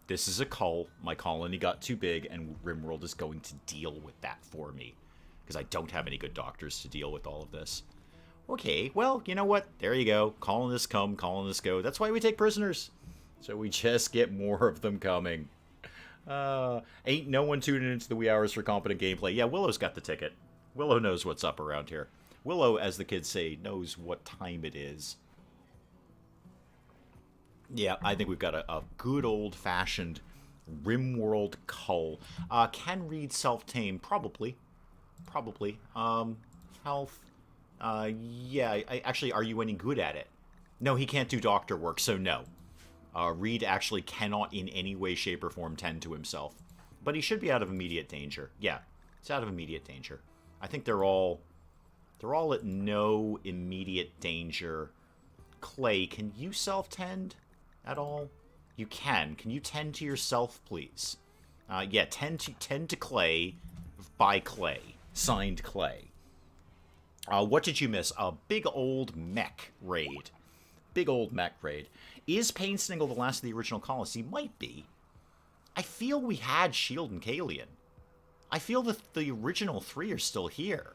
This is a cull. My colony got too big, and RimWorld is going to deal with that for me. Because I don't have any good doctors to deal with all of this. Okay, well, you know what? There you go. Colonists come, colonists go. That's why we take prisoners. So we just get more of them coming. Ain't no one tuning into the wee hours for competent gameplay. Yeah, Willow's got the ticket. Willow knows what's up around here. Willow, as the kids say, knows what time it is. Yeah, I think we've got a good old-fashioned RimWorld cull. Can Reed self-tame? Probably. Probably. Health. Yeah, actually, are you any good at it? No, he can't do doctor work, so no. Reed actually cannot in any way, shape, or form tend to himself. But he should be out of immediate danger. Yeah, it's out of immediate danger. I think they're all at no immediate danger. Clay, can you self-tend at all? You can. Can you tend to yourself, please? Yeah, tend to Clay by Clay. Signed Clay. What did you miss? A big old mech raid. Big old mech raid. Is Painstingle the last of the original colonists? He might be. I feel we had Shield and Kalian. I feel that the original 3 are still here.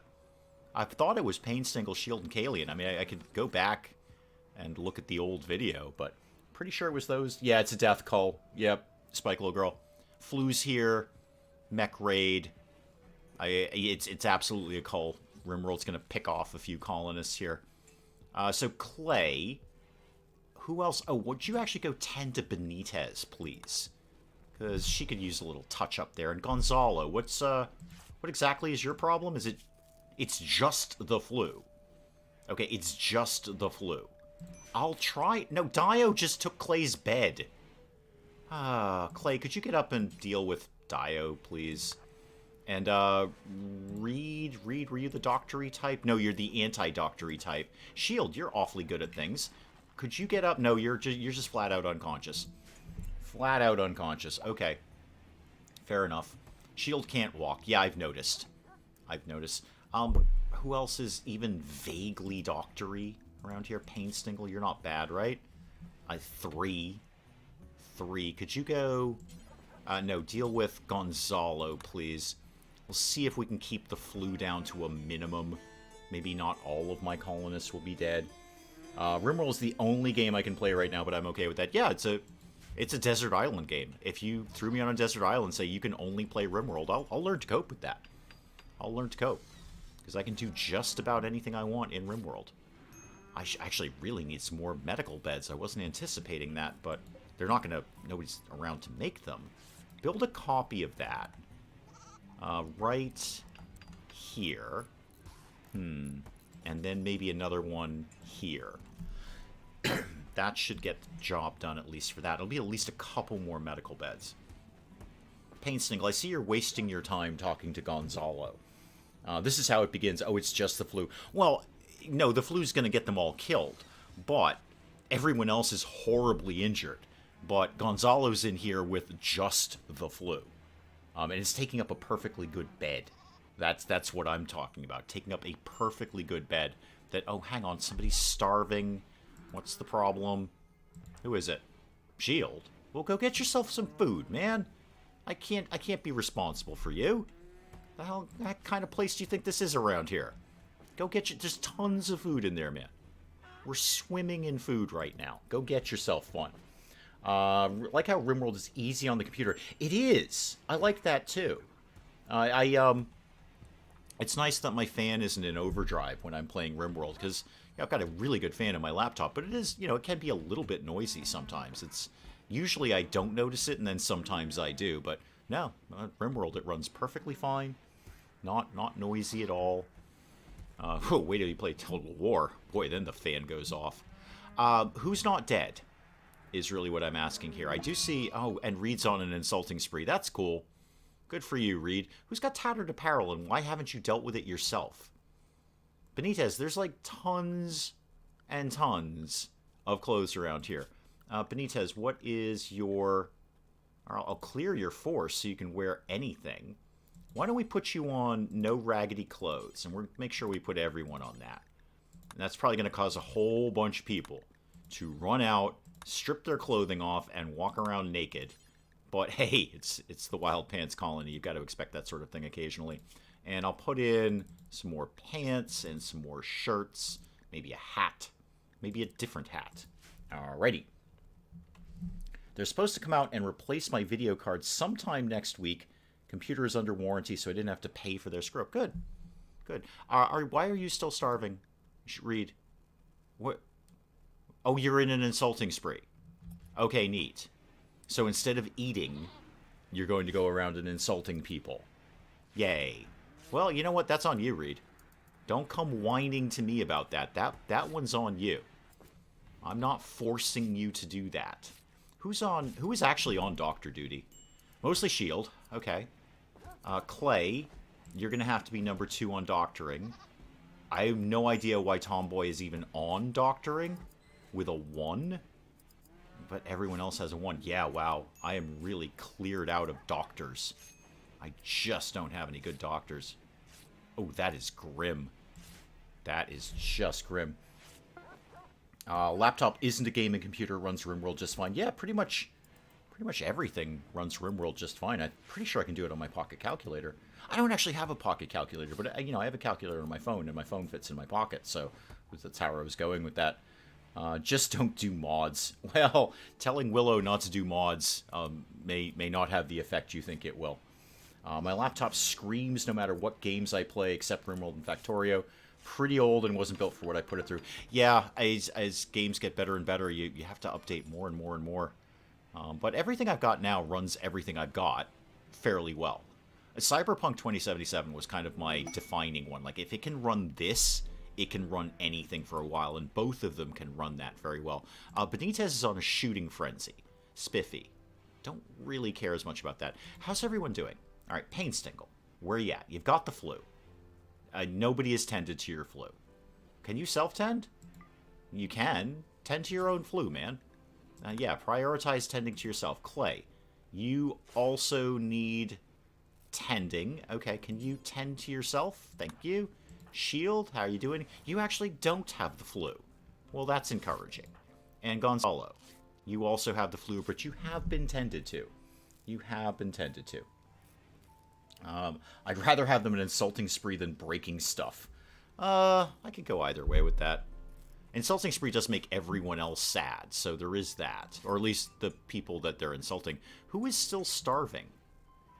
I thought it was Painstingle, Shield, and Kalian. I mean, I could go back and look at the old video, but pretty sure it was those. Yeah, it's a death call. Yep, Spike Little Girl. Flu's here. Mech raid. It's absolutely a cull. RimWorld's going to pick off a few colonists here. So Clay, who else? Oh, would you actually go tend to Benitez, please? Because she could use a little touch up there. And Gonzalo, what exactly is your problem? Is it? It's just the flu. Okay, it's just the flu. I'll try. No, Dio just took Clay's bed. Clay, could you get up and deal with Dio, please? And, Reed, were you the doctory type? No, you're the anti-doctory type. Shield, you're awfully good at things. Could you get up? No, you're just flat out unconscious. Flat out unconscious. Okay. Fair enough. Shield can't walk. Yeah, I've noticed. Who else is even vaguely doctory around here? Painstingle, you're not bad, right? Three. Could you go... no, deal with Gonzalo, please. We'll see if we can keep the flu down to a minimum. Maybe not all of my colonists will be dead. RimWorld is the only game I can play right now, but I'm okay with that. Yeah, it's a desert island game. If you threw me on a desert island and say you can only play RimWorld, I'll learn to cope with that. I'll learn to cope. Because I can do just about anything I want in RimWorld. I actually really need some more medical beds. I wasn't anticipating that, but they're not going to... Nobody's around to make them. Build a copy of that. Right here. And then maybe another one here. That should get the job done, at least for that. It'll be at least a couple more medical beds. Painstingle, I see you're wasting your time talking to Gonzalo. This is how it begins. Oh, it's just the flu. Well, no, the flu's going to get them all killed. But everyone else is horribly injured. But Gonzalo's in here with just the flu. And it's taking up a perfectly good bed. That's what I'm talking about. Taking up a perfectly good bed. That, oh, hang on, somebody's starving. What's the problem? Who is it? Shield? Well, go get yourself some food, man. I can't be responsible for you. The hell kind of place do you think this is around here? Go get you... There's tons of food in there, man. We're swimming in food right now. Go get yourself one. Like how RimWorld is easy on the computer. It is. I like that too. It's nice that my fan isn't in overdrive when I'm playing RimWorld, because I've got a really good fan in my laptop, but it is, it can be a little bit noisy sometimes. It's usually I don't notice it, and then sometimes I do, but no, RimWorld, it runs perfectly fine. Not noisy at all. Wait till you play Total War. Boy, then the fan goes off. Who's not dead is really what I'm asking here. I do see... Oh, and Reed's on an insulting spree. That's cool. Good for you, Reed. Who's got tattered apparel, and why haven't you dealt with it yourself? Benitez, there's like tons and tons of clothes around here. Benitez, what is your... I'll clear your force so you can wear anything. Why don't we put you on no raggedy clothes? And we'll make sure we put everyone on that. And that's probably going to cause a whole bunch of people to run out, strip their clothing off, and walk around naked. But hey, it's the Wild Pants colony. You've got to expect that sort of thing occasionally. And I'll put in some more pants and some more shirts. Maybe a hat. Maybe a different hat. Alrighty. They're supposed to come out and replace my video card sometime next week. Computer is under warranty, so I didn't have to pay for their screw-up. Good. Good. Why are you still starving? You should read. What? Oh, you're in an insulting spree. Okay, neat. So instead of eating, you're going to go around and insulting people. Yay. Well, you know what? That's on you, Reed. Don't come whining to me about that. That one's on you. I'm not forcing you to do that. Who is actually on doctor duty? Mostly Shield. Okay. Clay, you're going to have to be number 2 on doctoring. I have no idea why Tomboy is even on doctoring with a 1. But everyone else has a 1. Yeah, wow. I am really cleared out of doctors. I just don't have any good doctors. Oh, that is grim. That is just grim. Laptop isn't a gaming computer, runs RimWorld just fine. Yeah, pretty much everything runs RimWorld just fine. I'm pretty sure I can do it on my pocket calculator. I don't actually have a pocket calculator, but I have a calculator on my phone, and my phone fits in my pocket, so that's how I was going with that. Just don't do mods. Well, telling Willow not to do mods may not have the effect you think it will. My laptop screams no matter what games I play, except RimWorld and Factorio. Pretty old and wasn't built for what I put it through. Yeah, as games get better and better, you have to update more and more and more. But everything I've got now runs everything I've got fairly well. Cyberpunk 2077 was kind of my defining one. Like, if it can run this, it can run anything for a while, and both of them can run that very well. Benitez is on a shooting frenzy. Spiffy. Don't really care as much about that. How's everyone doing? All right, Painstingle, where you at? You've got the flu. Nobody has tended to your flu. Can you self-tend? You can. Tend to your own flu, man. Yeah, prioritize tending to yourself. Clay, you also need tending. Okay, can you tend to yourself? Thank you. Shield, how are you doing? You actually don't have the flu. Well, that's encouraging. And Gonzalo, you also have the flu, but you have been tended to. You have been tended to. I'd rather have them an insulting spree than breaking stuff. I could go either way with that. Insulting spree does make everyone else sad, so there is that. Or at least the people that they're insulting. Who is still starving?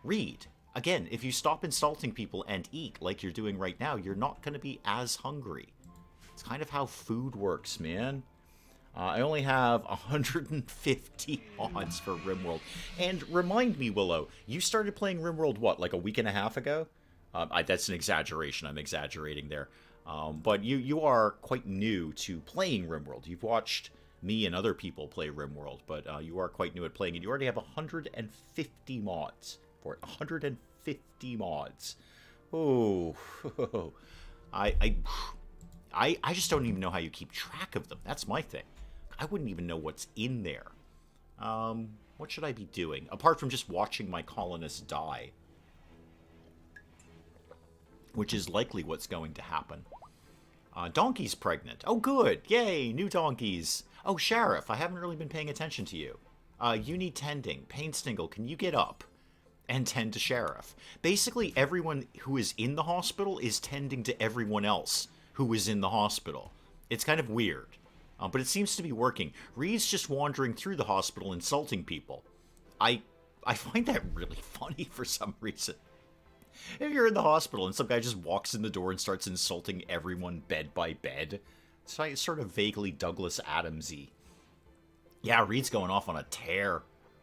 Reed. Again, if you stop insulting people and eat like you're doing right now, you're not going to be as hungry. It's kind of how food works, man. I only have 150 mods for RimWorld. And remind me, Willow, you started playing RimWorld, what, like a week and a half ago? That's an exaggeration. I'm exaggerating there. But you are quite new to playing RimWorld. You've watched me and other people play RimWorld, but you are quite new at playing, and you already have 150 mods for it. 150 mods. Oh, I just don't even know how you keep track of them. That's my thing. I wouldn't even know what's in there. What should I be doing? Apart from just watching my colonists die. Which is likely what's going to happen. Donkey's pregnant. Oh, good. Yay, new donkeys. Oh, Sheriff, I haven't really been paying attention to you. You need tending. Painstingle, can you get up and tend to Sheriff? Basically, everyone who is in the hospital is tending to everyone else who is in the hospital. It's kind of weird. But it seems to be working. Reed's just wandering through the hospital insulting people. I find that really funny for some reason. If you're in the hospital and some guy just walks in the door and starts insulting everyone bed by bed, it's sort of vaguely Douglas Adams-y. Yeah, Reed's going off on a tear.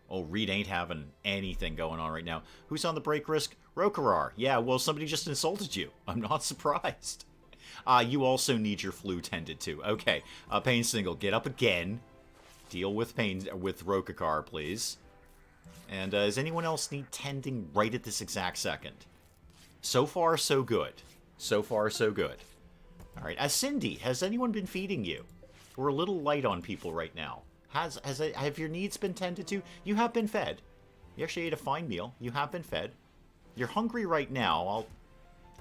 Oh, Reed ain't having anything going on right now. Who's on the break risk? Rokarar. Yeah, well, somebody just insulted you. I'm not surprised. You also need your flu tended to. Okay, Painstingle, get up again. Deal with Rokarar, please. And does anyone else need tending right at this exact second? So far, so good. So far, so good. All right, Cindy, has anyone been feeding you? We're a little light on people right now. Have your needs been tended to? You have been fed. You actually ate a fine meal. You have been fed. You're hungry right now.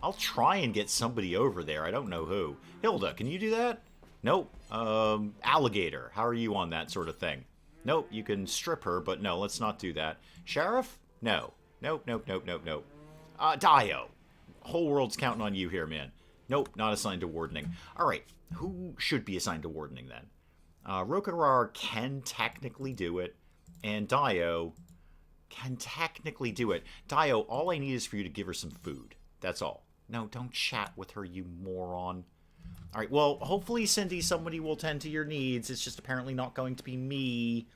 I'll try and get somebody over there. I don't know who. Hilda, can you do that? Nope. Alligator, how are you on that sort of thing? Nope, you can strip her, but no, let's not do that. Sheriff? No. Nope. Dio. Whole world's counting on you here, man. Nope, not assigned to wardening. All right, who should be assigned to wardening then? Rokarar can technically do it, and Dio can technically do it. Dio, all I need is for you to give her some food. That's all. No, don't chat with her, you moron. All right, well, hopefully, Cindy, somebody will tend to your needs. It's just apparently not going to be me.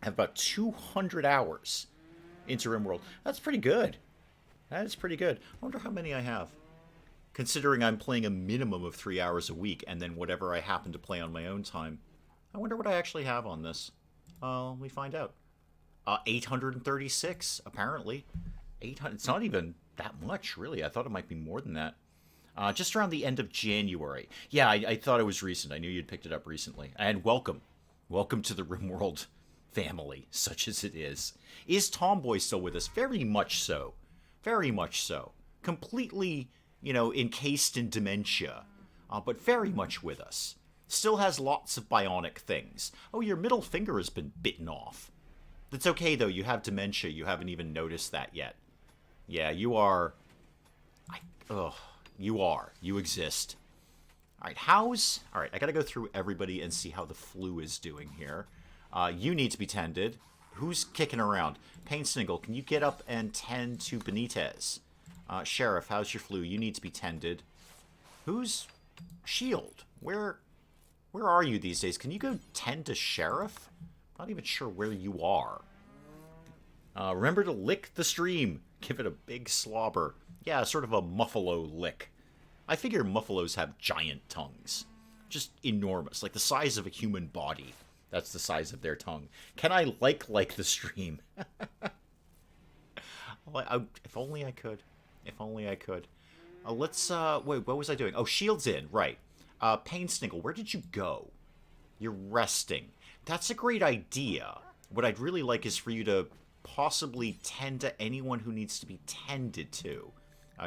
I have about 200 hours into RimWorld. That's pretty good. That is pretty good. I wonder how many I have. Considering I'm playing a minimum of 3 hours a week, and then whatever I happen to play on my own time. I wonder what I actually have on this. Let me find out. 836, apparently. 800. It's not even that much, really. I thought it might be more than that. Just around the end of January. Yeah, I thought it was recent. I knew you'd picked it up recently. And welcome. Welcome to the RimWorld family, such as it is. Is Tomboy still with us? Very much so. Very much so. Completely, encased in dementia. But very much with us. Still has lots of bionic things. Oh, your middle finger has been bitten off. That's okay, though. You have dementia. You haven't even noticed that yet. Yeah, you are... You are. You exist. All right, All right, I gotta go through everybody and see how the flu is doing here. You need to be tended. Who's kicking around? Painstingle, can you get up and tend to Benitez? Sheriff, how's your flu? You need to be tended. Who's Shield? Where are you these days? Can you go tend to Sheriff? Not even sure where you are. Remember to lick the stream. Give it a big slobber. Yeah, sort of a muffalo lick. I figure muffalos have giant tongues. Just enormous, like the size of a human body. That's the size of their tongue. Can I like the stream? If only I could. If only I could. Let's, wait, what was I doing? Oh, Shield's in, right. Painstingle, where did you go? You're resting. That's a great idea. What I'd really like is for you to possibly tend to anyone who needs to be tended to.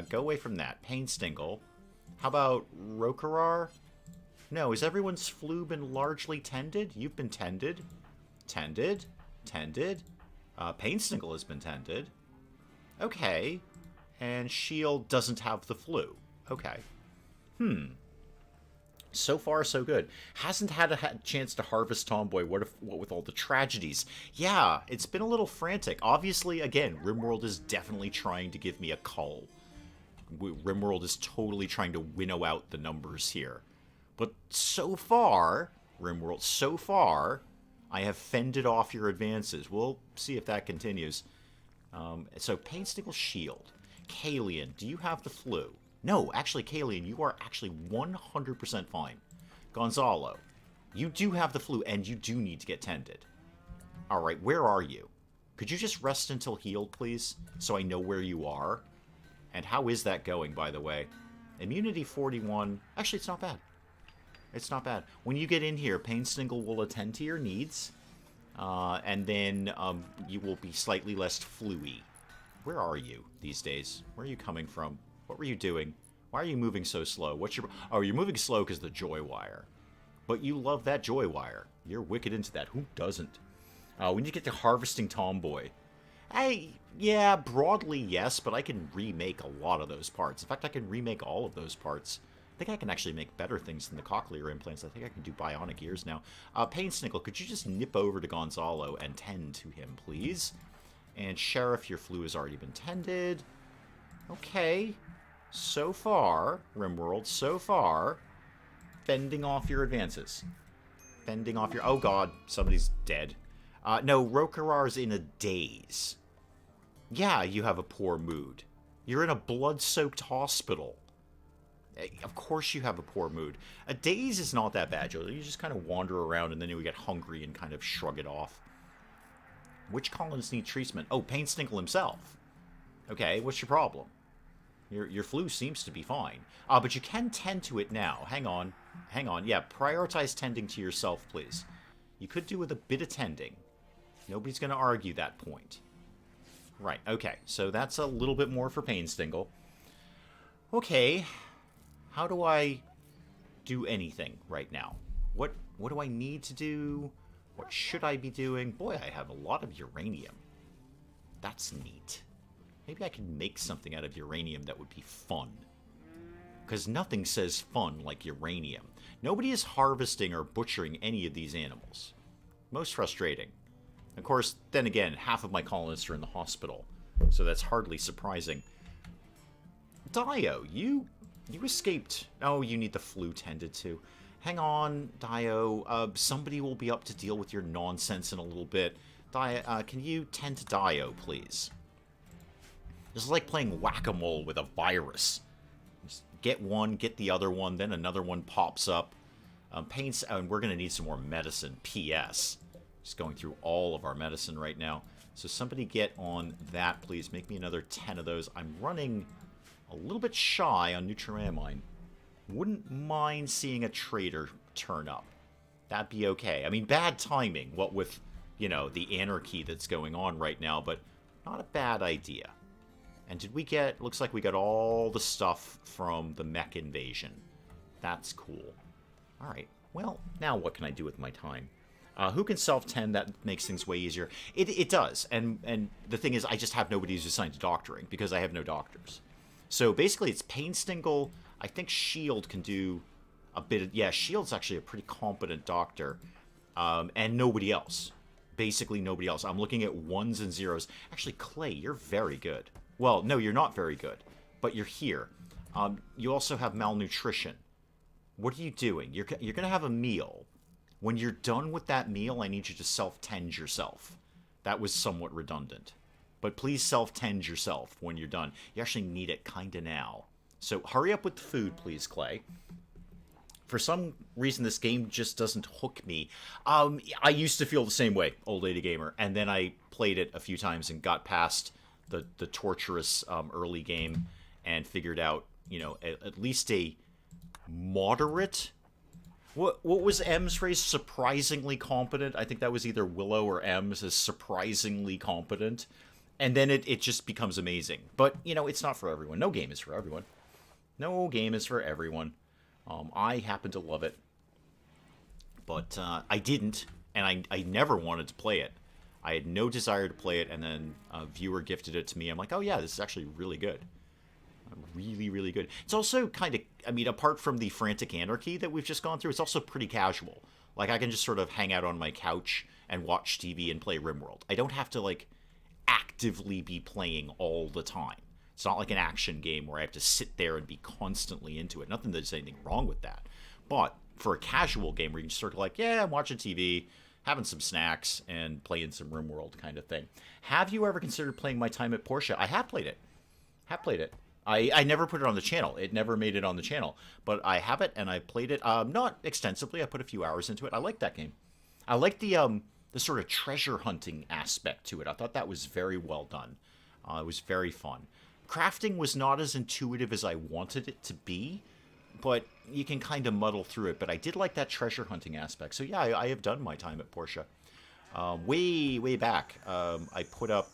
Go away from that. Painstingle. How about Rokarar? No, has everyone's flu been largely tended? You've been tended. Tended. Tended. Painstingle has been tended. Okay. And Shield doesn't have the flu. Okay. So far, so good. Hasn't had a chance to harvest Tomboy. What with all the tragedies? Yeah, it's been a little frantic. Obviously, again, RimWorld is definitely trying to give me a cull. RimWorld is totally trying to winnow out the numbers here. But so far, RimWorld, so far, I have fended off your advances. We'll see if that continues. So, Painstingle, Shield. Kalian, do you have the flu? No, actually, Kalian, you are actually 100% fine. Gonzalo, you do have the flu, and you do need to get tended. Alright, where are you? Could you just rest until healed, please? So I know where you are? And how is that going, by the way? Immunity 41. Actually, it's not bad. It's not bad. When you get in here, Painstingle will attend to your needs. And then you will be slightly less flu-y. Where are you these days? Where are you coming from? What were you doing? Why are you moving so slow? What's your... Oh, you're moving slow because the joy wire. But you love that joy wire. You're wicked into that. Who doesn't? We need to get to harvesting Tomboy. Yeah, broadly, yes, but I can remake a lot of those parts. In fact, I can remake all of those parts. I think I can actually make better things than the cochlear implants. I think I can do bionic ears now. Painstingle, could you just nip over to Gonzalo and tend to him, please? And Sheriff, your flu has already been tended. Okay. So far, RimWorld, so far, fending off your advances. Fending off your... Oh, God, somebody's dead. No, Rokarar's in a daze. Yeah, you have a poor mood. You're in a blood-soaked hospital. Of course you have a poor mood. A daze is not that bad, Joe. You just kind of wander around and then you get hungry and kind of shrug it off. Which colonists need treatment? Oh, Painstingle himself. Okay, what's your problem? Your flu seems to be fine. But you can tend to it now. Hang on. Hang on. Yeah, prioritize tending to yourself, please. You could do with a bit of tending. Nobody's going to argue that point. Right, okay. So that's a little bit more for Painstingle. Okay. How do I do anything right now? What do I need to do? What should I be doing? Boy, I have a lot of uranium. That's neat. Maybe I can make something out of uranium that would be fun. Because nothing says fun like uranium. Nobody is harvesting or butchering any of these animals. Most frustrating. Of course, then again, half of my colonists are in the hospital. So that's hardly surprising. Dio, you escaped. Oh, you need the flu tended to. Hang on, Dio. Somebody will be up to deal with your nonsense in a little bit. Dio, can you tend to Dio, please? This is like playing whack-a-mole with a virus. Just get one, get the other one, then another one pops up. And we're going to need some more medicine. P.S. Just going through all of our medicine right now. So somebody get on that, please. Make me another 10 of those. I'm running a little bit shy on Nutrimamine. Wouldn't mind seeing a trader turn up. That'd be okay. I mean, bad timing, what with, you know, the anarchy that's going on right now, but not a bad idea. And did we get... Looks like we got all the stuff from the mech invasion. That's cool. Alright. Well, now what can I do with my time? Who can self-tend? That makes things way easier. It does. And the thing is, I just have nobody who's assigned to doctoring, because I have no doctors. So basically, it's Painstingle. I think Shield can do a bit of... Yeah, Shield's actually a pretty competent doctor. And nobody else. basically nobody else. I'm looking at ones and zeros. Actually, Clay, you're very good. Well, no, you're not very good, but you're here. You also have malnutrition. What are you doing? You're going to have a meal. When you're done with that meal, I need you to self-tend yourself. That was somewhat redundant. But please self-tend yourself when you're done. You actually need it kind of now. So hurry up with the food, please, Clay. For some reason, this game just doesn't hook me. I used to feel the same way, old lady gamer, and then I played it a few times and got past the torturous early game and figured out, at least a moderate. What was M's phrase? Surprisingly competent. I think that was either Willow or M's as surprisingly competent, and then it just becomes amazing. But it's not for everyone. No game is for everyone. No game is for everyone. I happen to love it, but I didn't, and I never wanted to play it. I had no desire to play it, and then a viewer gifted it to me. I'm like, oh yeah, this is actually really good. Really, really good. It's also kind of, apart from the frantic anarchy that we've just gone through, it's also pretty casual. Like, I can just sort of hang out on my couch and watch TV and play RimWorld. I don't have to, actively be playing all the time. It's not like an action game where I have to sit there and be constantly into it. Nothing that there's anything wrong with that. But for a casual game where you can just sort of I'm watching TV, having some snacks, and playing some RimWorld kind of thing. Have you ever considered playing My Time at Portia? I have played it. I never put it on the channel. It never made it on the channel. But I have it, and I played it. Not extensively. I put a few hours into it. I like that game. I like the sort of treasure hunting aspect to it. I thought that was very well done. It was very fun. Crafting was not as intuitive as I wanted it to be, but you can kind of muddle through it. But I did like that treasure hunting aspect. So yeah, I have done My Time at Portia. Way back, I put up,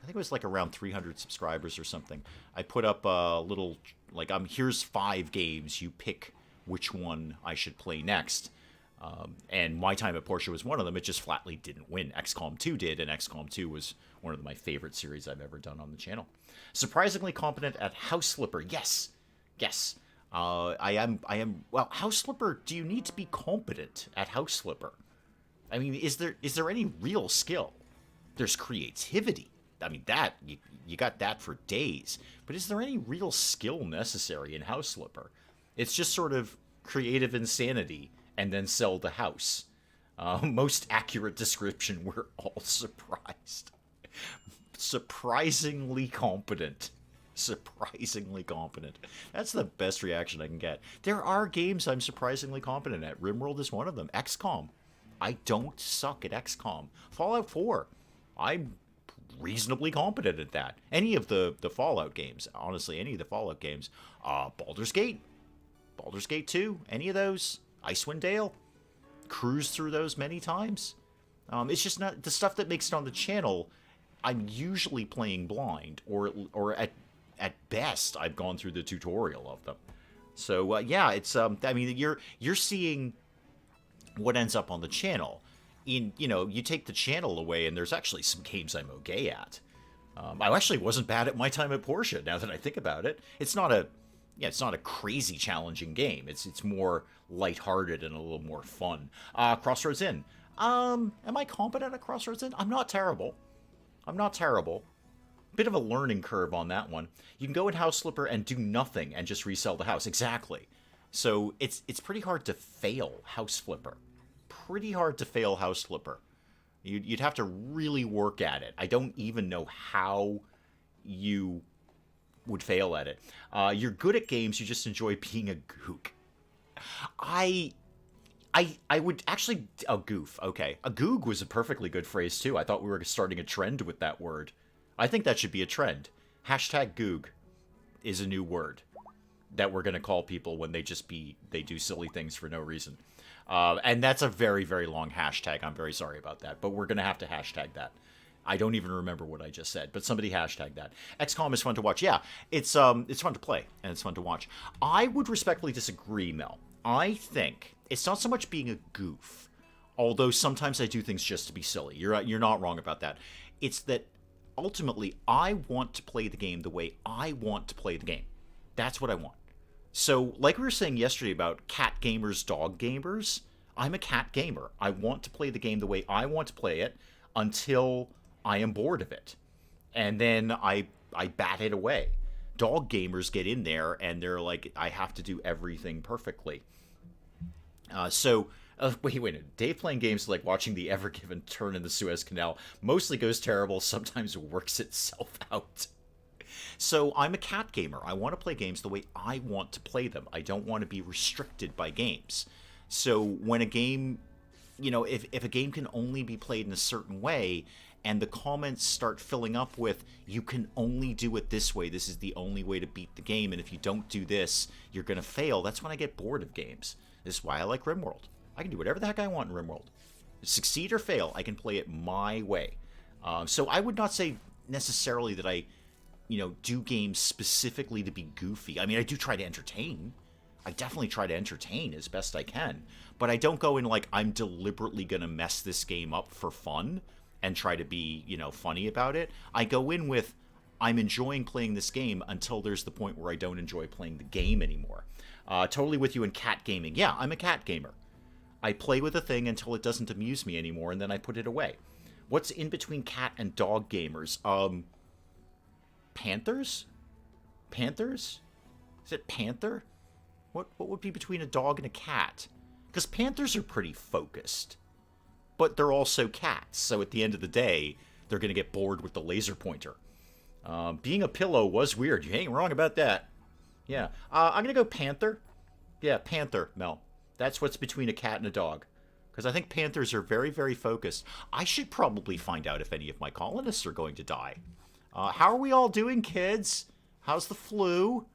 I think it was around 300 subscribers or something. I put up a little, here's 5 games. You pick which one I should play next. And My Time at Portia was one of them. It just flatly didn't win. XCOM 2 did, and XCOM 2 was one of my favorite series I've ever done on the channel. Surprisingly competent at House Flipper. Yes. I am. Well, House Flipper, do you need to be competent at House Flipper? Is there any real skill? There's creativity. That, you got that for days. But is there any real skill necessary in House Flipper? It's just sort of creative insanity and then sell the house. Most accurate description, we're all surprised. Surprisingly competent. Surprisingly competent. That's the best reaction I can get. There are games I'm surprisingly competent at. RimWorld is one of them. XCOM. I don't suck at XCOM. Fallout 4. I'm reasonably competent at that. Any of the Fallout games. Honestly, any of the Fallout games. Baldur's Gate. Baldur's Gate 2. Any of those. Icewind Dale. Cruised through those many times. It's just not the stuff that makes it on the channel. I'm usually playing blind, or at best I've gone through the tutorial of them. So yeah, it's you're seeing what ends up on the channel. You take the channel away, and there's actually some games I'm okay at. I actually wasn't bad at My Time at Portia. Now that I think about it, it's not a crazy challenging game. It's more lighthearted and a little more fun. Crossroads Inn. Am I competent at Crossroads Inn? I'm not terrible. Bit of a learning curve on that one. You can go in House Flipper and do nothing and just resell the house. Exactly. So it's pretty hard to fail House Flipper. Pretty hard to fail House Flipper. You'd have to really work at it. I don't even know how you would fail at it. You're good at games, you just enjoy being a gook. I would actually... A goof, okay. A goog was a perfectly good phrase, too. I thought we were starting a trend with that word. I think that should be a trend. Hashtag goog is a new word that we're going to call people when they do silly things for no reason. And that's a very, very long hashtag. I'm very sorry about that. But we're going to have to hashtag that. I don't even remember what I just said, but somebody hashtag that. XCOM is fun to watch. Yeah, it's fun to play, and it's fun to watch. I would respectfully disagree, Mel. I think it's not so much being a goof, although sometimes I do things just to be silly. You're not wrong about that. It's that ultimately I want to play the game the way I want to play the game. That's what I want. So, like we were saying yesterday about cat gamers, dog gamers, I'm a cat gamer. I want to play the game the way I want to play it. until I am bored of it. And then I bat it away. Dog gamers get in there and they're like, I have to do everything perfectly. Wait. Dave playing games like watching the Ever Given turn in the Suez Canal mostly goes terrible, sometimes works itself out. So I'm a cat gamer. I want to play games the way I want to play them. I don't want to be restricted by games. So when a game, if a game can only be played in a certain way, and the comments start filling up with, you can only do it this way, this is the only way to beat the game, and if you don't do this, you're going to fail, that's when I get bored of games. This is why I like RimWorld. I can do whatever the heck I want in RimWorld. Succeed or fail, I can play it my way. So I would not say necessarily that I, do games specifically to be goofy. I mean, I do try to entertain. I definitely try to entertain as best I can. But I don't go in like, I'm deliberately going to mess this game up for fun and try to be, funny about it. I go in with, I'm enjoying playing this game until there's the point where I don't enjoy playing the game anymore. Totally with you in cat gaming. Yeah, I'm a cat gamer. I play with a thing until it doesn't amuse me anymore, and then I put it away. What's in between cat and dog gamers? Panthers? Panthers? Is it panther? What would be between a dog and a cat? Because panthers are pretty focused. But they're also cats, so at the end of the day, they're going to get bored with the laser pointer. Being a pillow was weird. You ain't wrong about that. Yeah. I'm going to go panther. Yeah, panther, Mel. That's what's between a cat and a dog. Because I think panthers are very, very focused. I should probably find out if any of my colonists are going to die. How are we all doing, kids? How's the flu?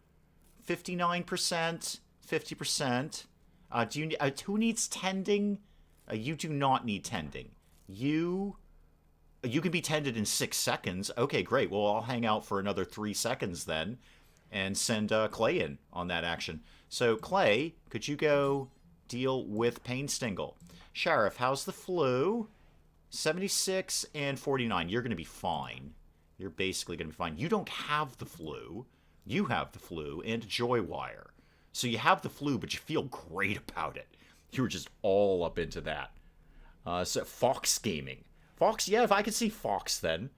59%, 50%. Who needs tending? You do not need tending. You can be tended in 6 seconds. Okay, great. Well, I'll hang out for another 3 seconds then and send Clay in on that action. So, Clay, could you go deal with Pain Stingle? Sheriff, how's the flu? 76 and 49. You're going to be fine. You're basically going to be fine. You don't have the flu. You have the flu and Joy Wire. So you have the flu, but you feel great about it. You were just all up into that. So Fox Gaming. Fox, yeah, if I could see Fox then.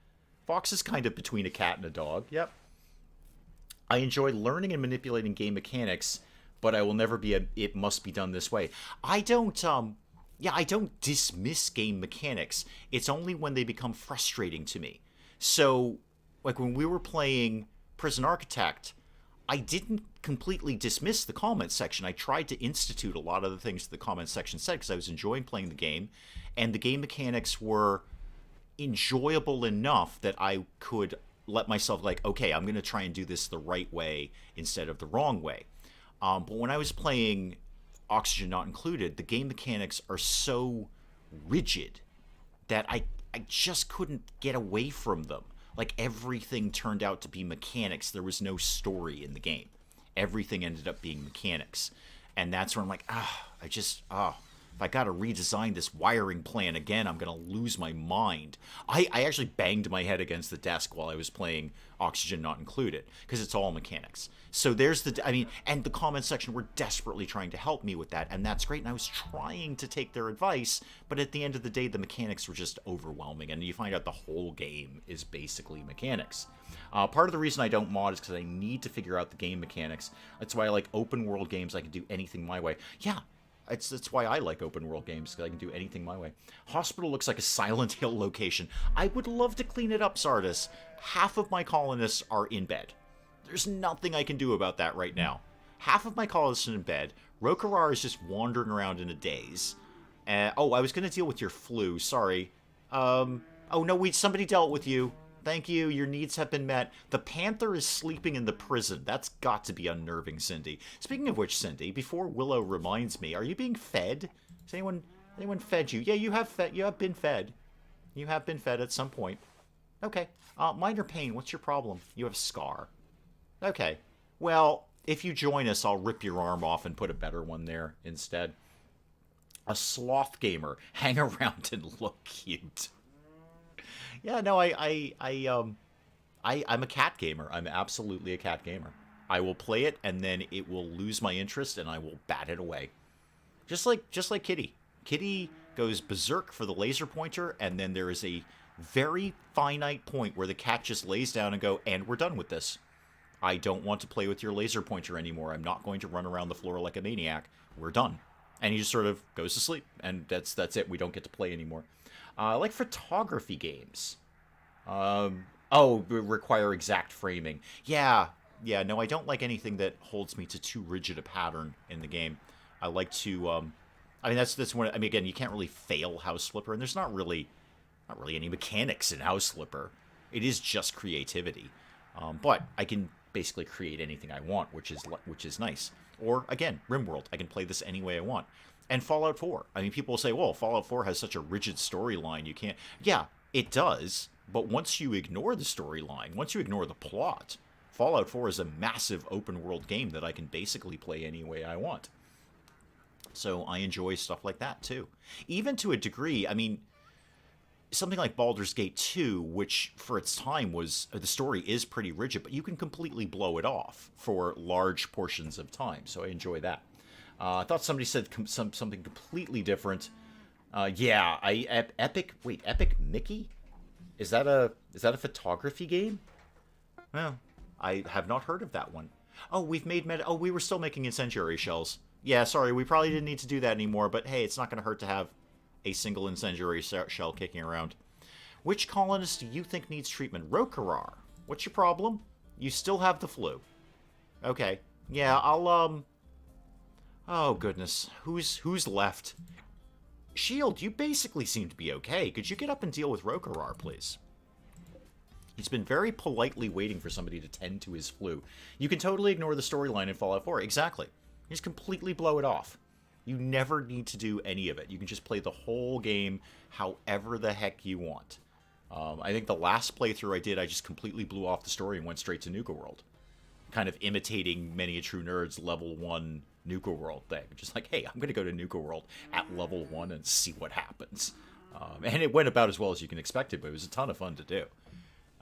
Fox is kind of between a cat and a dog. Yep. I enjoy learning and manipulating game mechanics, but I will never be it must be done this way. I don't dismiss game mechanics. It's only when they become frustrating to me. So, like when we were playing Prison Architect, I didn't completely dismiss the comment section. I tried to institute a lot of the things the comment section said because I was enjoying playing the game, and the game mechanics were enjoyable enough that I could let myself like, okay, I'm going to try and do this the right way instead of the wrong way. But when I was playing Oxygen Not Included, the game mechanics are so rigid that I just couldn't get away from them. Like, everything turned out to be mechanics. There was no story in the game. Everything ended up being mechanics. And that's where I'm like, if I got to redesign this wiring plan again, I'm going to lose my mind. I actually banged my head against the desk while I was playing Oxygen Not Included, because it's all mechanics. So there's and the comment section were desperately trying to help me with that, and that's great, and I was trying to take their advice, but at the end of the day, the mechanics were just overwhelming, and you find out the whole game is basically mechanics. Part of the reason I don't mod is because I need to figure out the game mechanics. That's why I like open world games. I can do anything my way. Yeah. That's why I like open world games, because I can do anything my way. Hospital looks like a Silent Hill location. I would love to clean it up, Sardis. Half of my colonists are in bed. There's nothing I can do about that right now. Half of my colonists are in bed. Rokarar is just wandering around in a daze. I was going to deal with your flu. Sorry. Somebody dealt with you. Thank you. Your needs have been met. The panther is sleeping in the prison. That's got to be unnerving, Cindy. Speaking of which, Cindy, before Willow reminds me, are you being fed? Has anyone fed you? Yeah, you have fed. You have been fed. You have been fed at some point. Okay. Minor pain. What's your problem? You have a scar. Okay. Well, if you join us, I'll rip your arm off and put a better one there instead. A sloth gamer. Hang around and look cute. Yeah, no, I'm a cat gamer. I'm absolutely a cat gamer. I will play it, and then it will lose my interest, and I will bat it away. Just like Kitty. Kitty goes berserk for the laser pointer, and then there is a very finite point where the cat just lays down and go, and we're done with this. I don't want to play with your laser pointer anymore. I'm not going to run around the floor like a maniac. We're done. And he just sort of goes to sleep, and that's it. We don't get to play anymore. I like photography games. Require exact framing. Yeah, no, I don't like anything that holds me to too rigid a pattern in the game. I like to, I mean, that's one, I mean, again, you can't really fail House Flipper, and there's not really any mechanics in House Flipper. It is just creativity. But I can basically create anything I want, which is nice. Or, again, RimWorld. I can play this any way I want. And Fallout 4. I mean, people will say, well, Fallout 4 has such a rigid storyline, you can't... Yeah, it does, but once you ignore the storyline, once you ignore the plot, Fallout 4 is a massive open-world game that I can basically play any way I want. So I enjoy stuff like that, too. Even to a degree, I mean... Something like Baldur's Gate 2, which for its time was, the story is pretty rigid, but you can completely blow it off for large portions of time, so I enjoy that. I thought somebody said something completely different. Epic Mickey? Is that a photography game? Well, I have not heard of that one. Oh, we've made we were still making incendiary shells. Yeah, sorry, we probably didn't need to do that anymore, but hey, it's not going to hurt to have a single incendiary shell kicking around. Which colonist do you think needs treatment? Rokarar. What's your problem? You still have the flu. Okay. Yeah, I'll, Oh, goodness. Who's left? Shield, you basically seem to be okay. Could you get up and deal with Rokarar, please? He's been very politely waiting for somebody to tend to his flu. You can totally ignore the storyline in Fallout 4. Exactly. You just completely blow it off. You never need to do any of it. You can just play the whole game however the heck you want. I think the last playthrough I did, I just completely blew off the story and went straight to Nuka World. Kind of imitating Many a True Nerd's level 1 Nuka World thing. Just like, hey, I'm going to go to Nuka World at level 1 and see what happens. And it went about as well as you can expect it, but it was a ton of fun to do.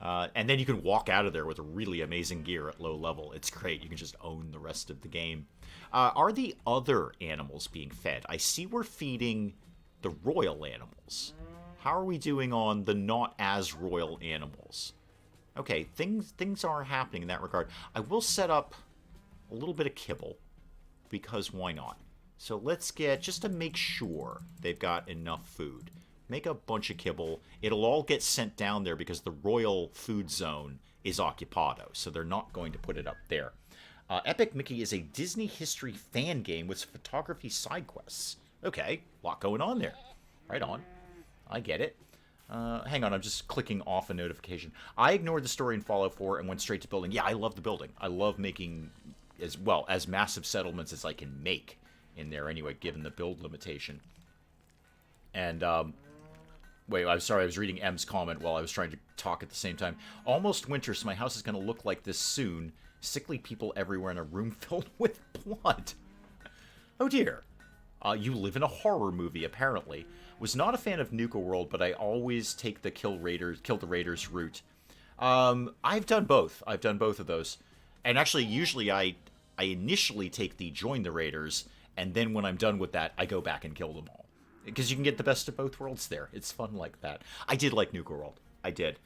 And then you can walk out of there with a really amazing gear at low level. It's great. You can just own the rest of the game. Are the other animals being fed? I see we're feeding the royal animals. How are we doing on the not as royal animals? Okay, things are happening in that regard. I will set up a little bit of kibble, because why not? So let's get, just to make sure they've got enough food, make a bunch of kibble. It'll all get sent down there because the royal food zone is occupado, so they're not going to put it up there. Epic Mickey is a Disney history fan game with photography side quests. Okay, a lot going on there. Right on. I get it. Hang on, I'm just clicking off a notification. I ignored the story in Fallout 4 and went straight to building. Yeah, I love the building. I love making as massive settlements as I can make in there anyway, given the build limitation. And, wait, I'm sorry, I was reading M's comment while I was trying to talk at the same time. Almost winter, so my house is going to look like this soon. Sickly people everywhere in a room filled with blood. Oh dear. You live in a horror movie, apparently. Was not a fan of Nuka World, but I always take the kill the raiders route. I've done both. I've done both of those. And actually, usually I initially take the join the raiders, and then when I'm done with that, I go back and kill them all. Because you can get the best of both worlds there. It's fun like that. I did like Nuka World. I did.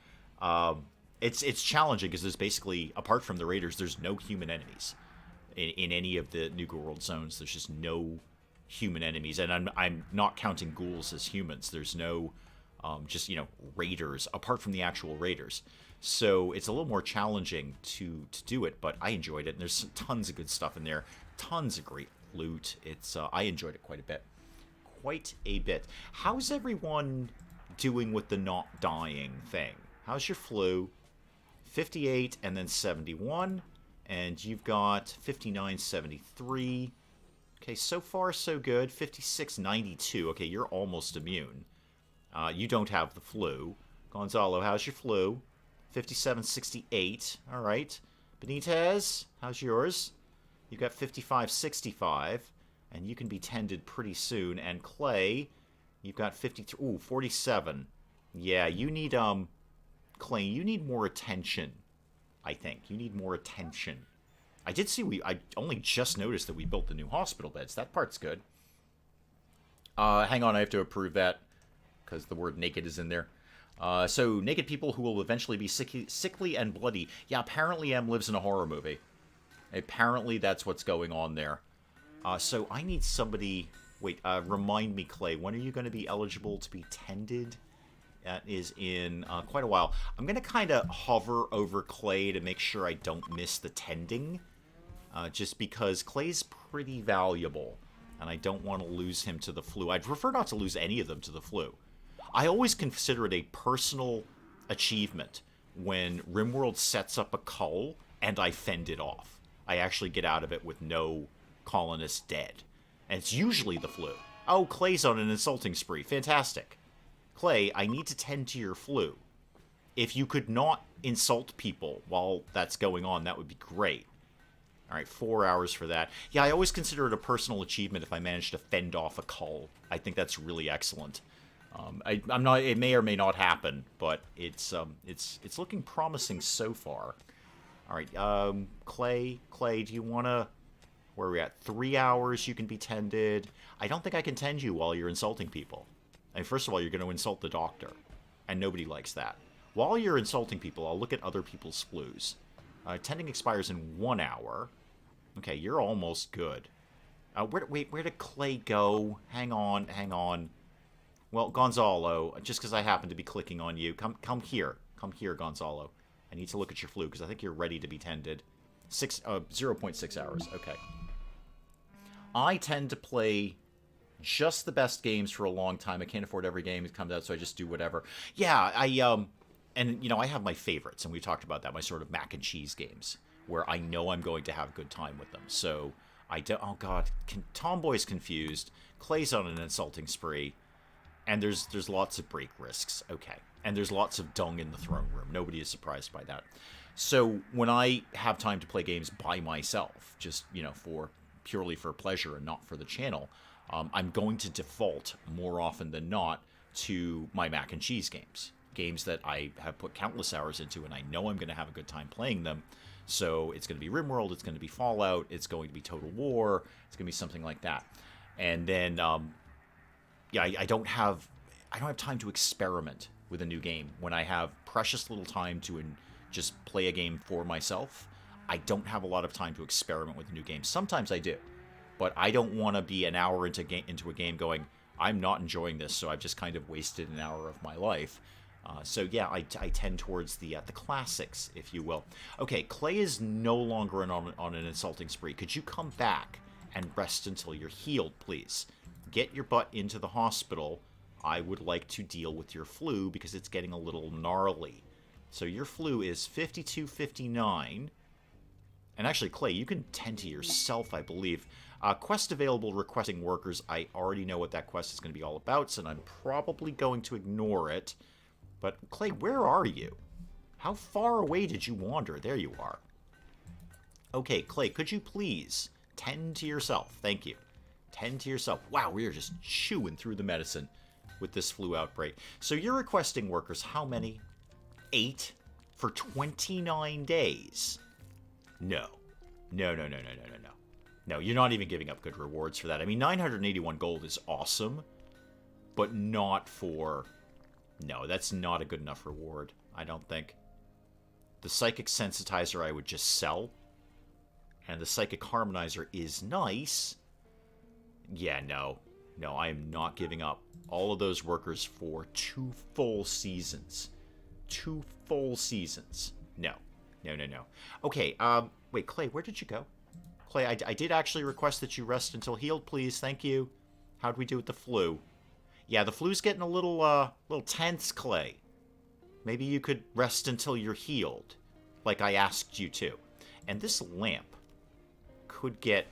It's challenging because there's basically, apart from the raiders, there's no human enemies in any of the Nuka World zones. There's just no human enemies, and I'm not counting ghouls as humans. There's no raiders apart from the actual raiders. So it's a little more challenging to do it, but I enjoyed it. And there's tons of good stuff in there, tons of great loot. It's I enjoyed it quite a bit. How's everyone doing with the not dying thing? How's your flu? 58 and then 71, and you've got 59, 73. Okay, so far so good. 56, 92. Okay, you're almost immune. You don't have the flu. Gonzalo, how's your flu? 57, 68. All right. Benitez, how's yours? You've got 55, 65, and you can be tended pretty soon. And Clay, you've got 53. Ooh, 47. Yeah, you need Clay, you need more attention. I think you need more attention. I did see I only just noticed that we built the new hospital beds. That part's good. Hang on, I have to approve that because the word naked is in there. So, naked people who will eventually be sickly and bloody. Yeah, apparently M lives in a horror movie. Apparently that's what's going on there. So I need somebody... Wait, remind me, Clay, when are you going to be eligible to be tended? That is in quite a while. I'm going to kind of hover over Clay to make sure I don't miss the tending. Just because Clay's pretty valuable, and I don't want to lose him to the flu. I'd prefer not to lose any of them to the flu. I always consider it a personal achievement when RimWorld sets up a cull and I fend it off. I actually get out of it with no colonists dead. And it's usually the flu. Oh, Clay's on an insulting spree. Fantastic. Clay, I need to tend to your flu. If you could not insult people while that's going on, that would be great. All right, 4 hours for that. Yeah, I always consider it a personal achievement if I manage to fend off a cull. I think that's really excellent. I'm not. It may or may not happen, but it's looking promising so far. All right, Clay, do you want to... Where are we at? 3 hours you can be tended. I don't think I can tend you while you're insulting people. I mean, first of all, you're going to insult the doctor, and nobody likes that. While you're insulting people, I'll look at other people's flus. Tending expires in 1 hour. Okay, you're almost good. Where did Clay go? Hang on. Well, Gonzalo, just because I happen to be clicking on you, come here. Come here, Gonzalo. I need to look at your flu, because I think you're ready to be tended. 0.6 hours. Okay. I tend to play just the best games for a long time. I can't afford every game that comes out, so I just do whatever. Yeah, and, I have my favorites, and we talked about that, my sort of mac and cheese games, where I know I'm going to have a good time with them. So, oh god, Tomboy's confused, Clay's on an insulting spree, and there's lots of break risks. Okay. And there's lots of dung in the throne room. Nobody is surprised by that. So, when I have time to play games by myself, just, purely for pleasure and not for the channel, I'm going to default more often than not to my mac and cheese games. Games that I have put countless hours into, and I know I'm going to have a good time playing them. So it's going to be RimWorld, it's going to be Fallout, it's going to be Total War, it's going to be something like that. And then, I don't have time to experiment with a new game when I have precious little time to just play a game for myself. I don't have a lot of time to experiment with a new game. Sometimes I do, but I don't want to be an hour into a game going, I'm not enjoying this, so I've just kind of wasted an hour of my life. So yeah, I tend towards the classics, if you will. Okay, Clay is no longer on an insulting spree. Could you come back and rest until you're healed, please? Get your butt into the hospital. I would like to deal with your flu because it's getting a little gnarly. So your flu is 5259. And actually, Clay, you can tend to yourself, I believe. Quest available requesting workers. I already know what that quest is going to be all about, so I'm probably going to ignore it. But, Clay, where are you? How far away did you wander? There you are. Okay, Clay, could you please tend to yourself? Thank you. Tend to yourself. Wow, we are just chewing through the medicine with this flu outbreak. So you're requesting workers. How many? 8 for 29 days. No. No. No, you're not even giving up good rewards for that. I mean, 981 gold is awesome, but not for... No, that's not a good enough reward, I don't think. The Psychic Sensitizer I would just sell. And the Psychic Harmonizer is nice. Yeah, no. No, I am not giving up all of those workers for 2 full seasons. 2 full seasons. No. No. Okay, wait, Clay, where did you go? Clay, I did actually request that you rest until healed, please. Thank you. How'd we do with the flu? Yeah, the flu's getting a little tense, Clay. Maybe you could rest until you're healed, like I asked you to. And this lamp could get...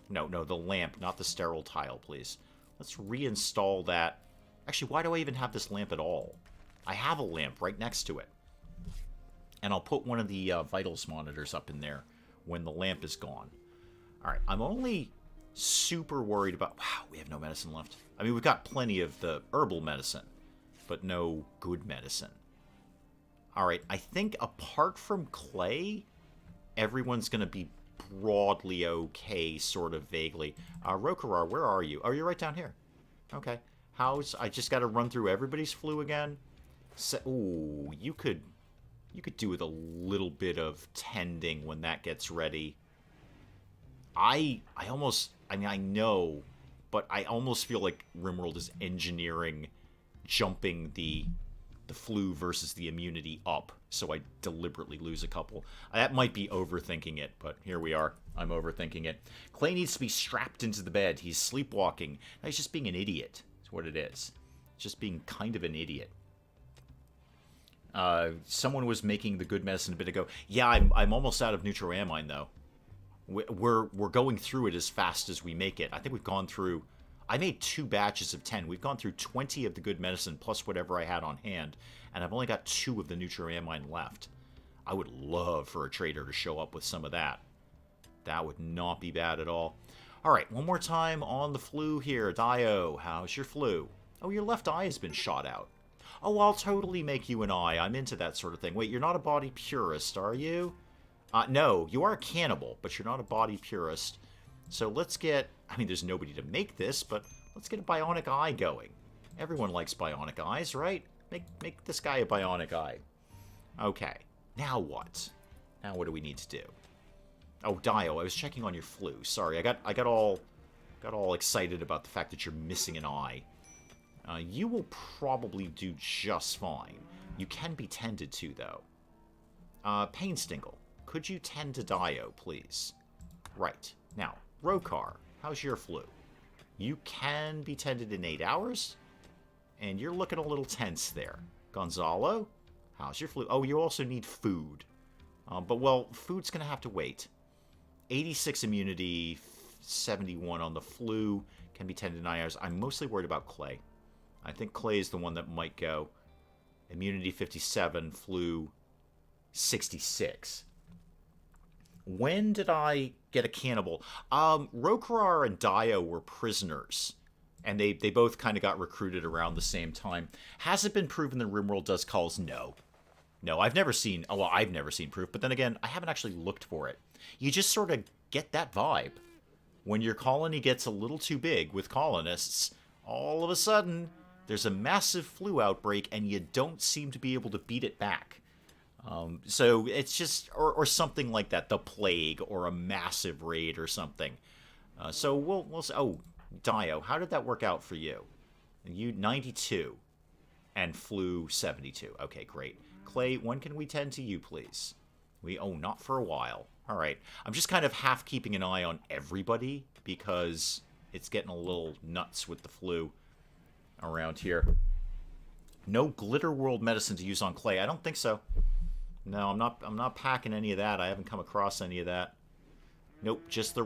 No, the lamp, not the sterile tile, please. Let's reinstall that. Actually, why do I even have this lamp at all? I have a lamp right next to it. And I'll put one of the vitals monitors up in there when the lamp is gone. Alright, I'm only super worried about... Wow, we have no medicine left. I mean, we've got plenty of the herbal medicine, but no good medicine. Alright, I think apart from Clay, everyone's going to be broadly okay, sort of vaguely. Rokarar, where are you? Oh, you're right down here. Okay. I just got to run through everybody's flu again? So, ooh, you could do with a little bit of tending when that gets ready. I mean, I know, but I almost feel like RimWorld is engineering jumping the flu versus the immunity up, so I deliberately lose a couple. That might be overthinking it, but here we are. I'm overthinking it. Clay needs to be strapped into the bed. He's sleepwalking. No, he's just being an idiot. That's what it is. Just being kind of an idiot. Someone was making the good medicine a bit ago. Yeah, I'm almost out of neutroamine though. We're going through it as fast as we make it. I think we've gone through. I made 2 batches of 10. We've gone through 20 of the good medicine plus whatever I had on hand, and I've only got 2 of the neutroamine left. I would love for a trader to show up with some of that. That would not be bad at all. All right, one more time on the flu here. Dio, how's your flu? Oh, your left eye has been shot out. Oh, I'll totally make you an eye. I'm into that sort of thing. Wait, you're not a body purist, are you? No, you are a cannibal, but you're not a body purist. So let's get... I mean, there's nobody to make this, but let's get a bionic eye going. Everyone likes bionic eyes, right? Make this guy a bionic eye. Okay, now what? Now what do we need to do? Oh, Dio, I was checking on your flu. Sorry, I got all excited about the fact that you're missing an eye. You will probably do just fine. You can be tended to, though. Painstingle, could you tend to Dio, please? Right. Now, Rokar, how's your flu? You can be tended in 8 hours, and you're looking a little tense there. Gonzalo, how's your flu? Oh, you also need food. But, well, food's going to have to wait. 86 immunity, 71 on the flu, can be tended in 9 hours. I'm mostly worried about Clay. I think Clay is the one that might go. Immunity 57, flu 66. When did I get a cannibal? Rokrar and Dio were prisoners, and they both kind of got recruited around the same time. Has it been proven that RimWorld does calls? No. No, I've never seen... Well, I've never seen proof, but then again, I haven't actually looked for it. You just sort of get that vibe. When your colony gets a little too big with colonists, all of a sudden, there's a massive flu outbreak, and you don't seem to be able to beat it back. So it's just, or something like that, the plague, or a massive raid or something. So we'll oh, Dio, how did that work out for you? You 92 and flu 72. Okay, great. Clay, when can we tend to you, please? Oh, not for a while. All right. I'm just kind of half keeping an eye on everybody because it's getting a little nuts with the flu around here. No glitter world medicine to use on Clay. I don't think so. No, I'm not packing any of that. I haven't come across any of that. Nope, just the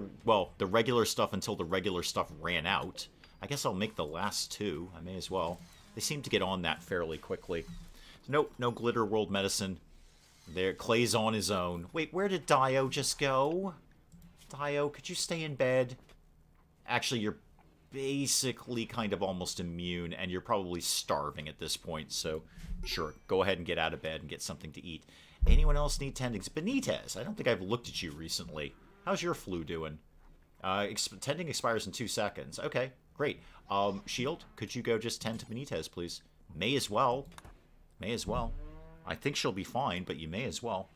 regular stuff until the regular stuff ran out. I guess I'll make the last 2. I may as well. They seem to get on that fairly quickly. Nope, no glitter world medicine. There, Clay's on his own. Wait, where did Dio just go? Dio, could you stay in bed? Actually, you're basically kind of almost immune, and you're probably starving at this point, so sure, go ahead and get out of bed and get something to eat. Anyone else need tendings? Benitez, I don't think I've looked at you recently. How's your flu doing? Tending expires in 2 seconds. Okay, great. Shield, could you go just tend to Benitez, please? May as well. May as well. I think she'll be fine, but you may as well.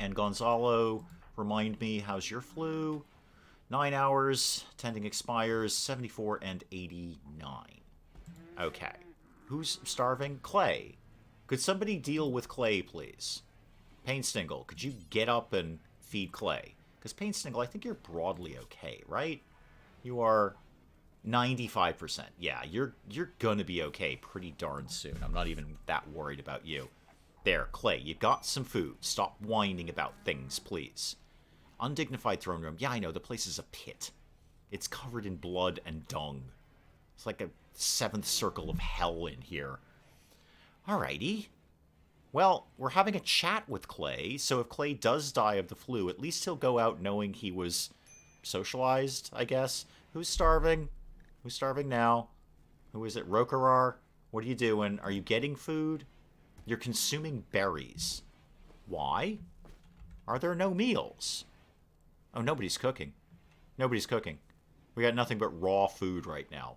And Gonzalo, remind me, how's your flu? 9 hours, tending expires, 74 and 89. Okay. Who's starving? Clay. Could somebody deal with Clay, please? Painstingle, could you get up and feed Clay? Because Painstingle, I think you're broadly okay, right? You are 95%. Yeah, you're gonna be okay pretty darn soon. I'm not even that worried about you. There, Clay, you got some food. Stop whining about things, please. Undignified throne room. Yeah, I know, the place is a pit. It's covered in blood and dung. It's like a 7th circle of hell in here. Alrighty. Well, we're having a chat with Clay, so if Clay does die of the flu, at least he'll go out knowing he was socialized, I guess. Who's starving? Who's starving now? Who is it? Rokarar? What are you doing? Are you getting food? You're consuming berries. Why? Are there no meals? Oh, nobody's cooking. Nobody's cooking. We got nothing but raw food right now.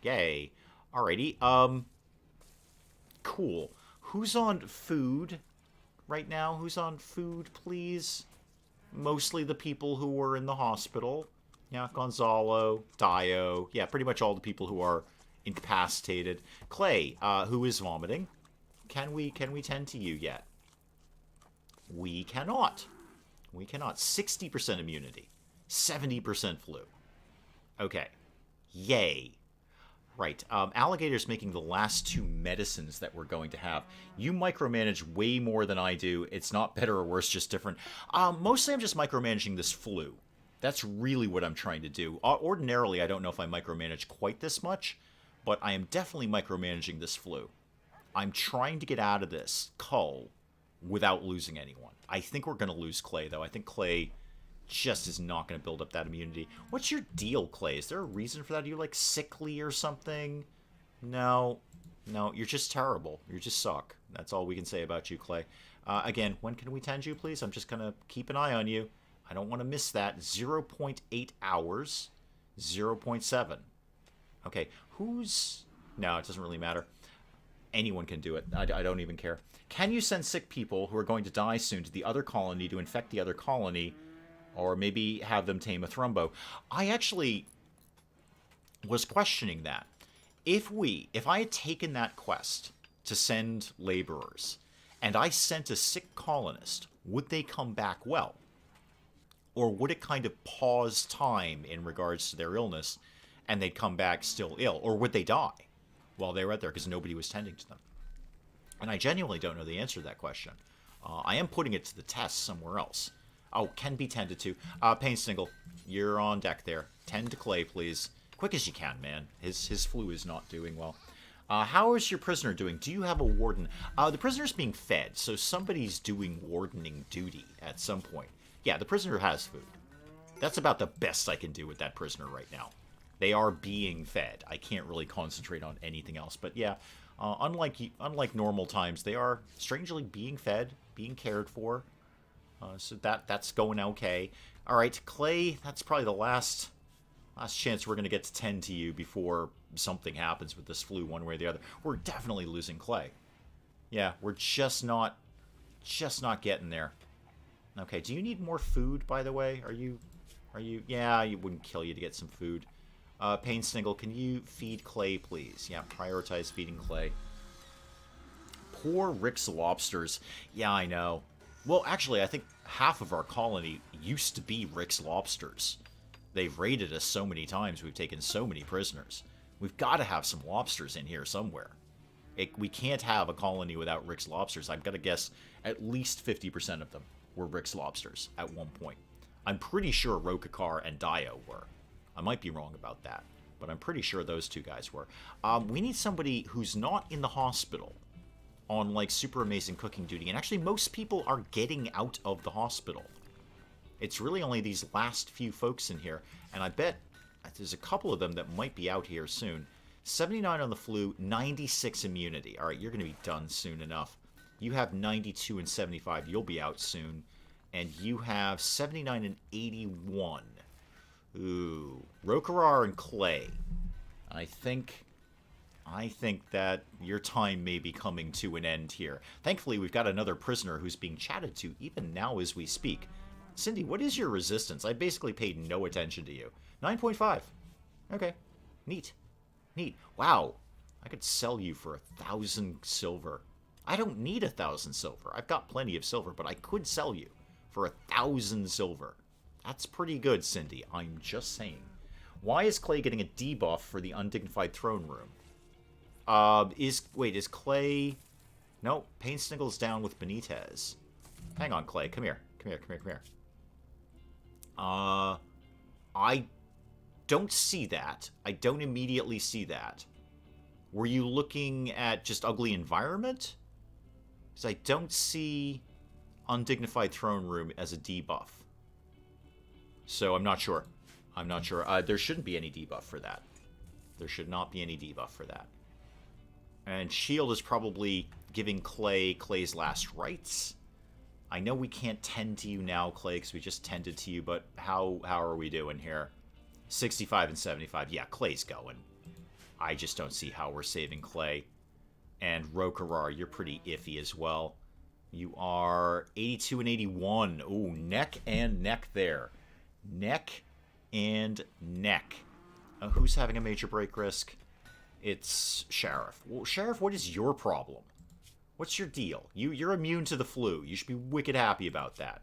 Yay. Alrighty. Cool. Who's on food right now? Who's on food, please? Mostly the people who were in the hospital. Yeah, Gonzalo, Dio. Yeah, pretty much all the people who are incapacitated. Clay, who is vomiting. Can we tend to you yet? We cannot. We cannot. 60% immunity. 70% flu. Okay. Yay. Right. Alligator's making the last two medicines that we're going to have. You micromanage way more than I do. It's not better or worse, just different. Mostly I'm just micromanaging this flu. That's really what I'm trying to do. Ordinarily, I don't know if I micromanage quite this much, but I am definitely micromanaging this flu. I'm trying to get out of this cull without losing anyone. I think we're going to lose Clay, though. I think Clay just is not going to build up that immunity. What's your deal, Clay? Is there a reason for that? Are you, like, sickly or something? No. No, you're just terrible. You just suck. That's all we can say about you, Clay. Again, when can we tend you, please? I'm just going to keep an eye on you. I don't want to miss that. 0.8 hours. 0.7. Okay, who's... No, it doesn't really matter. Anyone can do it. I don't even care. Can you send sick people who are going to die soon to the other colony to infect the other colony, or maybe have them tame a thrombo? I actually was questioning that. If I had taken that quest to send laborers, and I sent a sick colonist, would they come back well? Or would it kind of pause time in regards to their illness, and they'd come back still ill? Or would they die while they were out there because nobody was tending to them? And I genuinely don't know the answer to that question. I am putting it to the test somewhere else. Oh, can be tended to. Pain Stingle, you're on deck there. Tend to Clay, please. Quick as you can, man. His flu is not doing well. How is your prisoner doing? Do you have a warden? The prisoner's being fed, so somebody's doing wardening duty at some point. Yeah, the prisoner has food. That's about the best I can do with that prisoner right now. They are being fed. I can't really concentrate on anything else. But yeah, unlike normal times, they are strangely being fed, being cared for. So that's going okay. All right, Clay, that's probably the last chance we're going to get to tend to you before something happens with this flu one way or the other. We're definitely losing Clay. Yeah, we're just not getting there. Okay, do you need more food, by the way? Are you... Yeah, it wouldn't kill you to get some food. Pain Stingle, can you feed Clay, please? Yeah, prioritize feeding Clay. Poor Rick's lobsters. Yeah, I know. Well, actually, I think half of our colony used to be Rick's lobsters. They've raided us so many times. We've taken so many prisoners. We've got to have some lobsters in here somewhere. We can't have a colony without Rick's lobsters. I've got to guess at least 50% of them were Rick's lobsters at one point. I'm pretty sure Rokakar and Dio were. I might be wrong about that, but I'm pretty sure those two guys were. We need somebody who's not in the hospital on, like, super amazing cooking duty. And actually, most people are getting out of the hospital. It's really only these last few folks in here. And I bet there's a couple of them that might be out here soon. 79 on the flu, 96 immunity. All right, you're going to be done soon enough. You have 92 and 75. You'll be out soon. And you have 79 and 81. Ooh. Rokarar and Clay. I think that your time may be coming to an end here. Thankfully, we've got another prisoner who's being chatted to even now as we speak. Cindy, what is your resistance? I basically paid no attention to you. 9.5. Okay. Neat. Neat. Wow. I could sell you for 1,000 silver. I don't need 1,000 silver. I've got plenty of silver, but I could sell you for 1,000 silver. That's pretty good, Cindy. I'm just saying. Why is Clay getting a debuff for the undignified throne room? Is Clay... No, Pain Sniggle's down with Benitez. Hang on, Clay. Come here. Come here, come here, come here. I don't see that. I don't immediately see that. Were you looking at just ugly environment? Because I don't see undignified throne room as a debuff. So I'm not sure. I'm not sure. There shouldn't be any debuff for that. There should not be any debuff for that. And Shield is probably giving Clay's last rites. I know we can't tend to you now, Clay, because we just tended to you, but how are we doing here? 65 and 75. Yeah, Clay's going. I just don't see how we're saving clay. And Rokarar, you're pretty iffy as well. You are 82 and 81. Ooh, neck and neck there. Neck and neck. Who's having a major break risk? It's Sheriff. Well, Sheriff, what is your problem? What's your deal? You're immune to the flu. You should be wicked happy about that.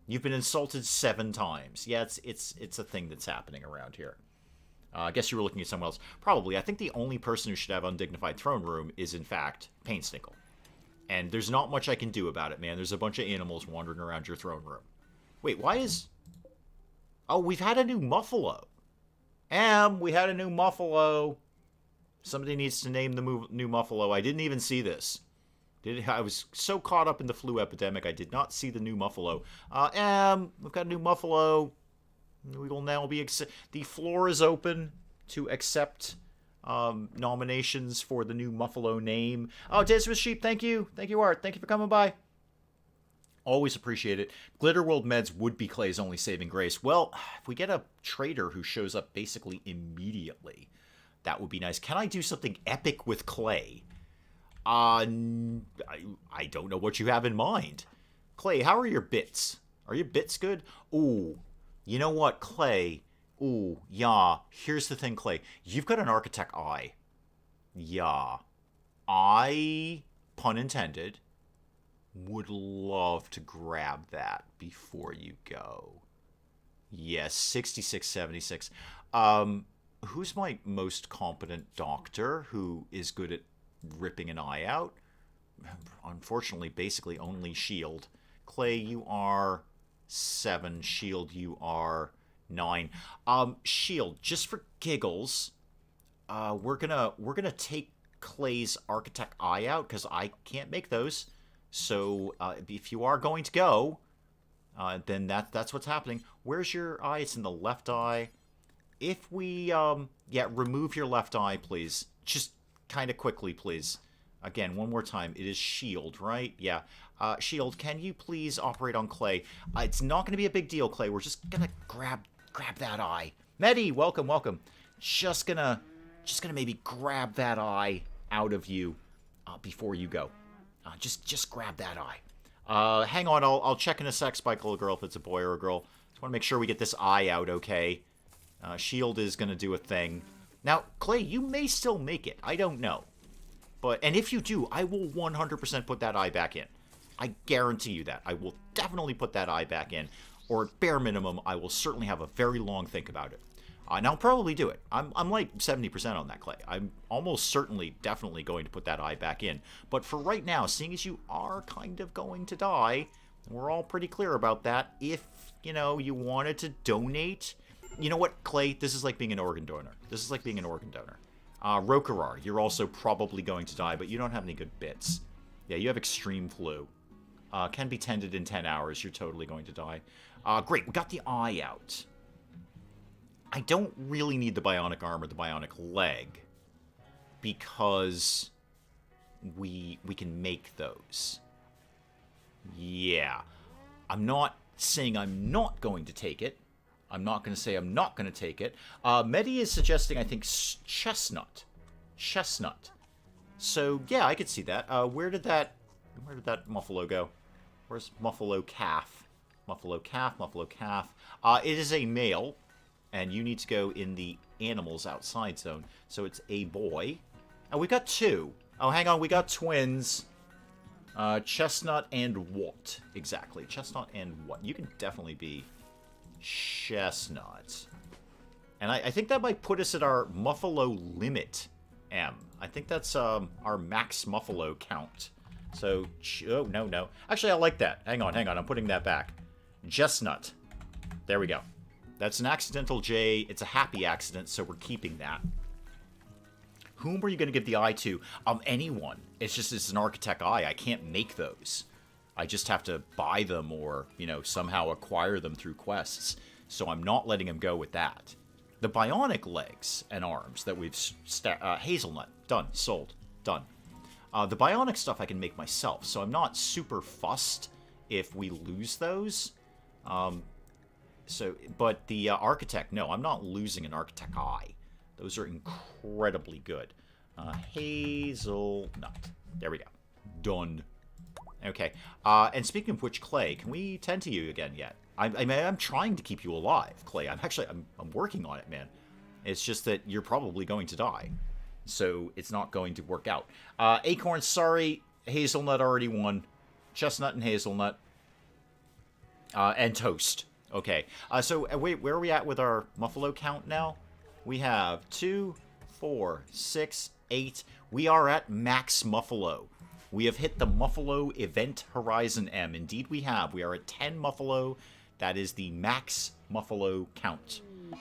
You've been insulted 7 times. Yeah, it's a thing that's happening around here. I guess you were looking at someone else. Probably. I think the only person who should have undignified throne room is, in fact, Painstinkle. And there's not much I can do about it, man. There's a bunch of animals wandering around your throne room. Wait, why is... Oh, we've had a new Muffalo. We had a new Muffalo. Somebody needs to name the new Muffalo. I didn't even see this. I was so caught up in the flu epidemic, I did not see the new Muffalo. We've got a new Muffalo. We will now be... The floor is open to accept nominations for the new Muffalo name. Oh, Days with Sheep, thank you. Thank you, Art. Thank you for coming by. Always appreciate it. Glitter World Meds would be Clay's only saving grace. Well, if we get a trader who shows up basically immediately, that would be nice. Can I do something epic with Clay? I don't know what you have in mind. Clay, how are your bits? Are your bits good? Ooh, you know what, Clay? Ooh, yeah. Here's the thing, Clay. You've got an architect eye. Yeah. I, pun intended, would love to grab that before you go. Yes, 6676. Who's my most competent doctor who is good at ripping an eye out? Unfortunately, basically only Shield. Clay, you are 7. Shield, you are 9. Shield, just for giggles, we're gonna take Clay's architect eye out because I can't make those. So if you are going to go, then that's what's happening. Where's your eye? It's in the left eye. If we remove your left eye, please. Just kind of quickly, please. Again, one more time. It is Shield, right? Yeah. Shield, can you please operate on Clay? It's not going to be a big deal, Clay. We're just gonna grab that eye. Medi, welcome, welcome. Just gonna maybe grab that eye out of you before you go. Just grab that eye. Hang on, I'll check in a sec, Spike Little Girl, if it's a boy or a girl. Just want to make sure we get this eye out, okay? Shield is gonna do a thing. Now, Clay, you may still make it. I don't know. And if you do, I will 100% put that eye back in. I guarantee you that. I will definitely put that eye back in. Or at bare minimum, I will certainly have a very long think about it. And I'll probably do it. I'm like 70% on that, Clay. I'm almost certainly, definitely going to put that eye back in. But for right now, seeing as you are kind of going to die, we're all pretty clear about that. If, you wanted to donate... You know what, Clay? This is like being an organ donor. This is like being an organ donor. Rokarar, you're also probably going to die, but you don't have any good bits. Yeah, you have extreme flu. Can be tended in 10 hours. You're totally going to die. Great, we got the eye out. I don't really need the bionic arm or the bionic leg because we can make those. Yeah. I'm not saying I'm not going to take it. I'm not going to say I'm not going to take it. Medi is suggesting, I think, chestnut. Chestnut. So, yeah, I could see that. Where did that Muffalo go? Where's Muffalo Calf? Muffalo Calf, Muffalo Calf. It is a male, and you need to go in the animals outside zone. So it's a boy. Oh, we got 2. Oh, hang on, we got twins. Chestnut and what? Exactly, Chestnut and what? You can definitely be... Chestnut. And I think that might put us at our Muffalo limit, M. I think that's our max Muffalo count. So, oh, no. Actually, I like that. Hang on. I'm putting that back. Chestnut. There we go. That's an accidental J. It's a happy accident, so we're keeping that. Whom were you going to give the eye to? Anyone. It's an architect eye. I can't make those. I just have to buy them or, somehow acquire them through quests. So I'm not letting him go with that. The bionic legs and arms that we've... hazelnut. Done. Sold. Done. The bionic stuff I can make myself, so I'm not super fussed if we lose those. But the architect, no, I'm not losing an architect eye. Those are incredibly good. Hazelnut. There we go. Done. Okay. And speaking of which, Clay, can we tend to you again yet? I'm trying to keep you alive, Clay. I'm working on it, man. It's just that you're probably going to die. So it's not going to work out. Acorn, sorry. Hazelnut already won. Chestnut and hazelnut. And toast. Okay. So wait, where are we at with our muffalo count now? We have 2, 4, 6, 8. We are at max muffalo. We have hit the muffalo event horizon M. Indeed we have. We are at 10 muffalo. That is the max muffalo count.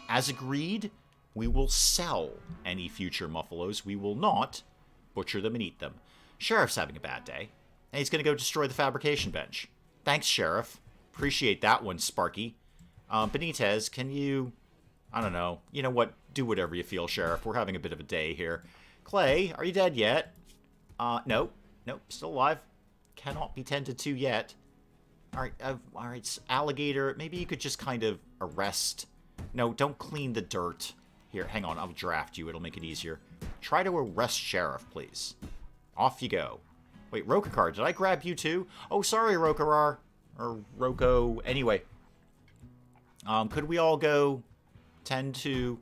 As agreed, we will sell any future muffalos. We will not butcher them and eat them. Sheriff's having a bad day. And he's going to go destroy the fabrication bench. Thanks, Sheriff. Appreciate that one, Sparky. Benitez, can you... I don't know. You know what? Do whatever you feel, Sheriff. We're having a bit of a day here. Clay, are you dead yet? Nope. Nope, still alive. Cannot be tended to yet. Alright, alligator. Maybe you could just kind of arrest... No, don't clean the dirt. Here, hang on. I'll draft you. It'll make it easier. Try to arrest Sheriff, please. Off you go. Wait, Rokakar, did I grab you too? Oh, sorry, Rokarar. Or Roko. Anyway. Could we all go tend to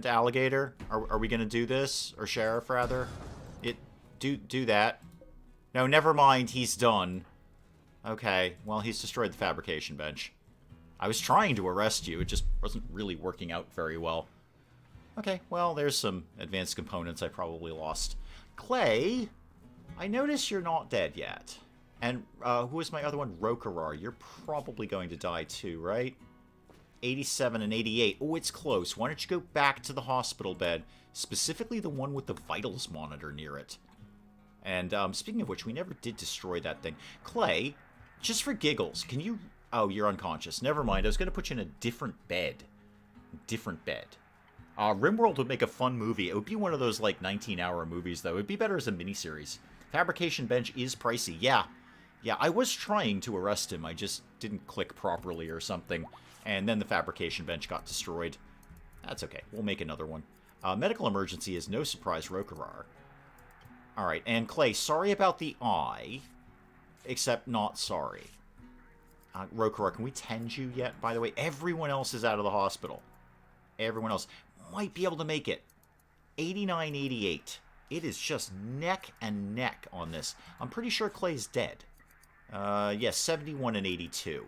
alligator? Are we going to do this? Or Sheriff, rather? Do that. No, never mind. He's done. Okay. Well, he's destroyed the fabrication bench. I was trying to arrest you. It just wasn't really working out very well. Okay. Well, there's some advanced components I probably lost. Clay, I notice you're not dead yet. And who is my other one? Rokarar. You're probably going to die too, right? 87 and 88. Oh, it's close. Why don't you go back to the hospital bed? Specifically the one with the vitals monitor near it. And speaking of which, we never did destroy that thing. Clay, just for giggles, can you... Oh, you're unconscious. Never mind. I was going to put you in a different bed. Different bed. RimWorld would make a fun movie. It would be one of those, like, 19-hour movies, though. It would be better as a miniseries. Fabrication bench is pricey. Yeah. Yeah, I was trying to arrest him. I just didn't click properly or something. And then the fabrication bench got destroyed. That's okay. We'll make another one. Medical emergency is no surprise, Rokarar. Alright, and Clay, sorry about the eye. Except not sorry. Rokarar, can we tend you yet, by the way? Everyone else is out of the hospital. Everyone else might be able to make it. 89, 88. It is just neck and neck on this. I'm pretty sure Clay's dead. Yes, 71 and 82.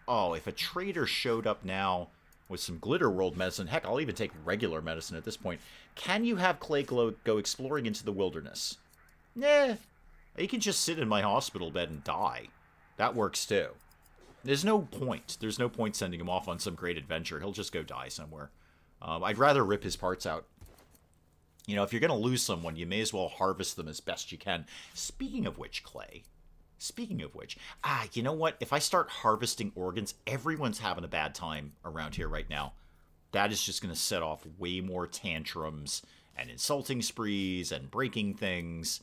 Oh, if a trader showed up now with some Glitter World medicine, heck, I'll even take regular medicine at this point. Can you have Clay go exploring into the wilderness? Nah. He can just sit in my hospital bed and die. That works too. There's no point. There's no point sending him off on some great adventure. He'll just go die somewhere. I'd rather rip his parts out. You know, if you're going to lose someone, you may as well harvest them as best you can. Speaking of which, Clay... Speaking of which, you know what? If I start harvesting organs, everyone's having a bad time around here right now. That is just going to set off way more tantrums and insulting sprees and breaking things.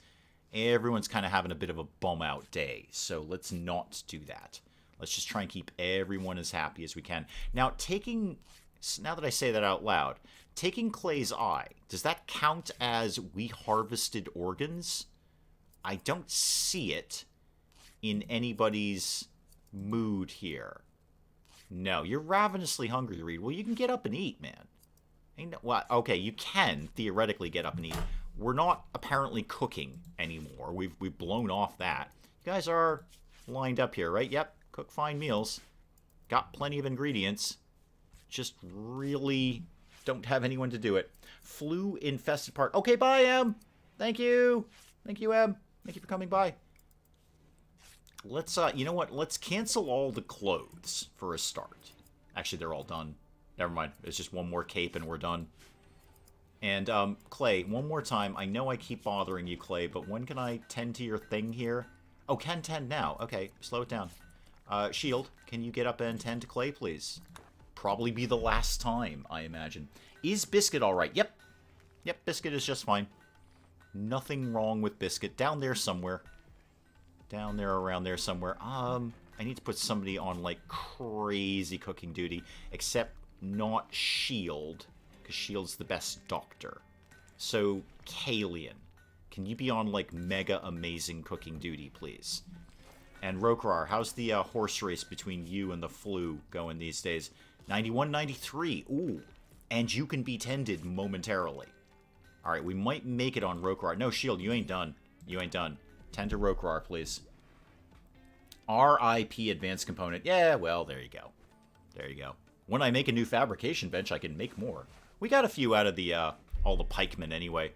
Everyone's kind of having a bit of a bum-out day, so let's not do that. Let's just try and keep everyone as happy as we can. Now that I say that out loud, taking Clay's eye, does that count as we harvested organs? I don't see it in anybody's mood here. No, you're ravenously hungry, Reed. Well, you can get up and eat, man. Well, okay, you can theoretically get up and eat. We're not apparently cooking anymore. We've blown off that. You guys are lined up here, right? Yep, cook fine meals. Got plenty of ingredients. Just really don't have anyone to do it. Flu-infested part. Okay, bye, Em. Thank you. Thank you, Em. Thank you for coming by. Let's, you know what? Let's cancel all the clothes for a start. Actually, they're all done. Never mind. It's just one more cape and we're done. And, Clay, one more time. I know I keep bothering you, Clay, but when can I tend to your thing here? Oh, can tend now. Okay, slow it down. Shield, can you get up and tend to Clay, please? Probably be the last time, I imagine. Is Biscuit alright? Yep. Yep, Biscuit is just fine. Nothing wrong with Biscuit. Down there somewhere. Down there, around there somewhere. I need to put somebody on, like, crazy cooking duty. Except not Shield. because Shield's the best doctor. So, Kalian, can you be on, like, mega amazing cooking duty, please? And Rokrar, how's the horse race between you and the flu going these days? 91, 93. Ooh. And you can be tended momentarily. Alright, we might make it on Rokrar. No, Shield, you ain't done. You ain't done. Tend to Rokrar, please. RIP advanced component. Yeah, well, there you go. There you go. When I make a new fabrication bench, I can make more. We got a few out of the all the pikemen anyway,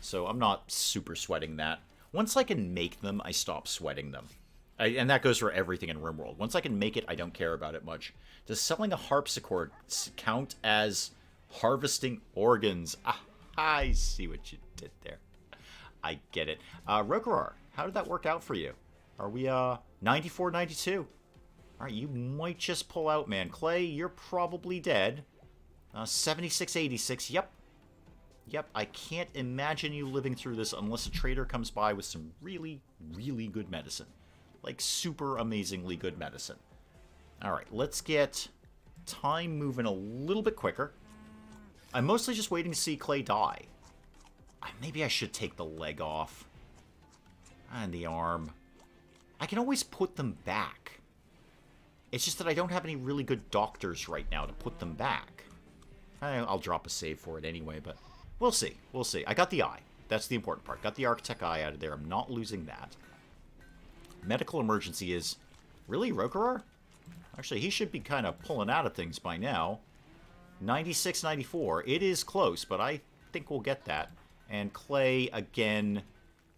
so I'm not super sweating that. Once I can make them, I stop sweating them. And that goes for everything in RimWorld. Once I can make it, I don't care about it much. Does selling a harpsichord count as harvesting organs? Ah, I see what you did there. I get it. Rokrar, how did that work out for you? Are we 94, 92? Alright, you might just pull out, man. Clay, you're probably dead. 76, 86. Yep. Yep, I can't imagine you living through this unless a trader comes by with some really, really good medicine. Like, super amazingly good medicine. Alright, let's get time moving a little bit quicker. I'm mostly just waiting to see Clay die. Maybe I should take the leg off. And the arm. I can always put them back. It's just that I don't have any really good doctors right now to put them back. I'll drop a save for it anyway, but we'll see. We'll see. I got the eye. That's the important part. Got the Architect eye out of there. I'm not losing that. Medical emergency is... Really, Rokrar? Actually, he should be kind of pulling out of things by now. 96, 94. It is close, but I think we'll get that. And Clay, again,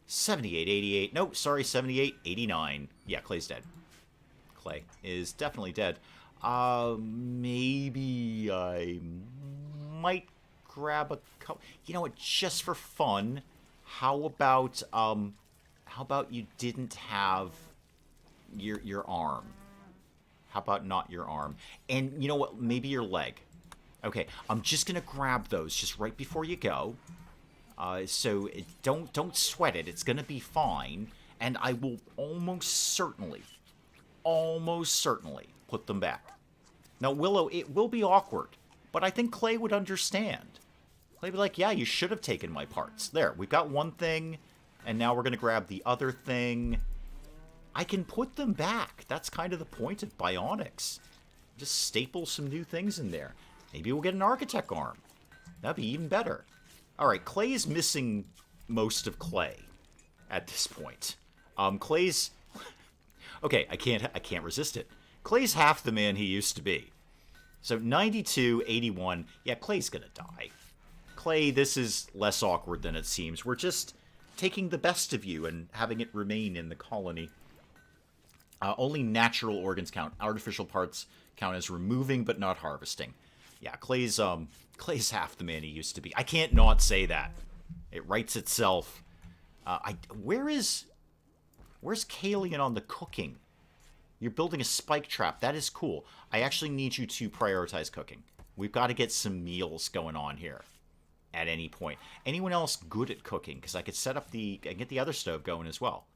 78, 88. Nope, sorry, 78, 89. Yeah, Clay's dead. Clay is definitely dead. Maybe I might grab a couple... You know what, just for fun, how about you didn't have your arm? How about not your arm? And you know what, maybe your leg. Okay, I'm just gonna grab those just right before you go. So don't sweat it. It's gonna be fine, and I will almost certainly put them back. Now, Willow, it will be awkward, but I think Clay would understand. Clay'd be like, yeah, you should have taken my parts. There, we've got one thing, and now we're gonna grab the other thing. I can put them back. That's kind of the point of bionics. Just staple some new things in there. Maybe we'll get an architect arm. That'd be even better. Alright, Clay is missing most of Clay at this point. Clay's... Okay, I can't resist it. Clay's half the man he used to be. So 92, 81. Yeah, Clay's gonna die. Clay, this is less awkward than it seems. We're just taking the best of you and having it remain in the colony. Only natural organs count. Artificial parts count as removing but not harvesting. Yeah, Clay's half the man he used to be. I can't not say that. It writes itself. Where's Kalian on the cooking? You're building a spike trap. That is cool. I actually need you to prioritize cooking. We've got to get some meals going on here at any point. Anyone else good at cooking? Because I could set up I can get the other stove going as well.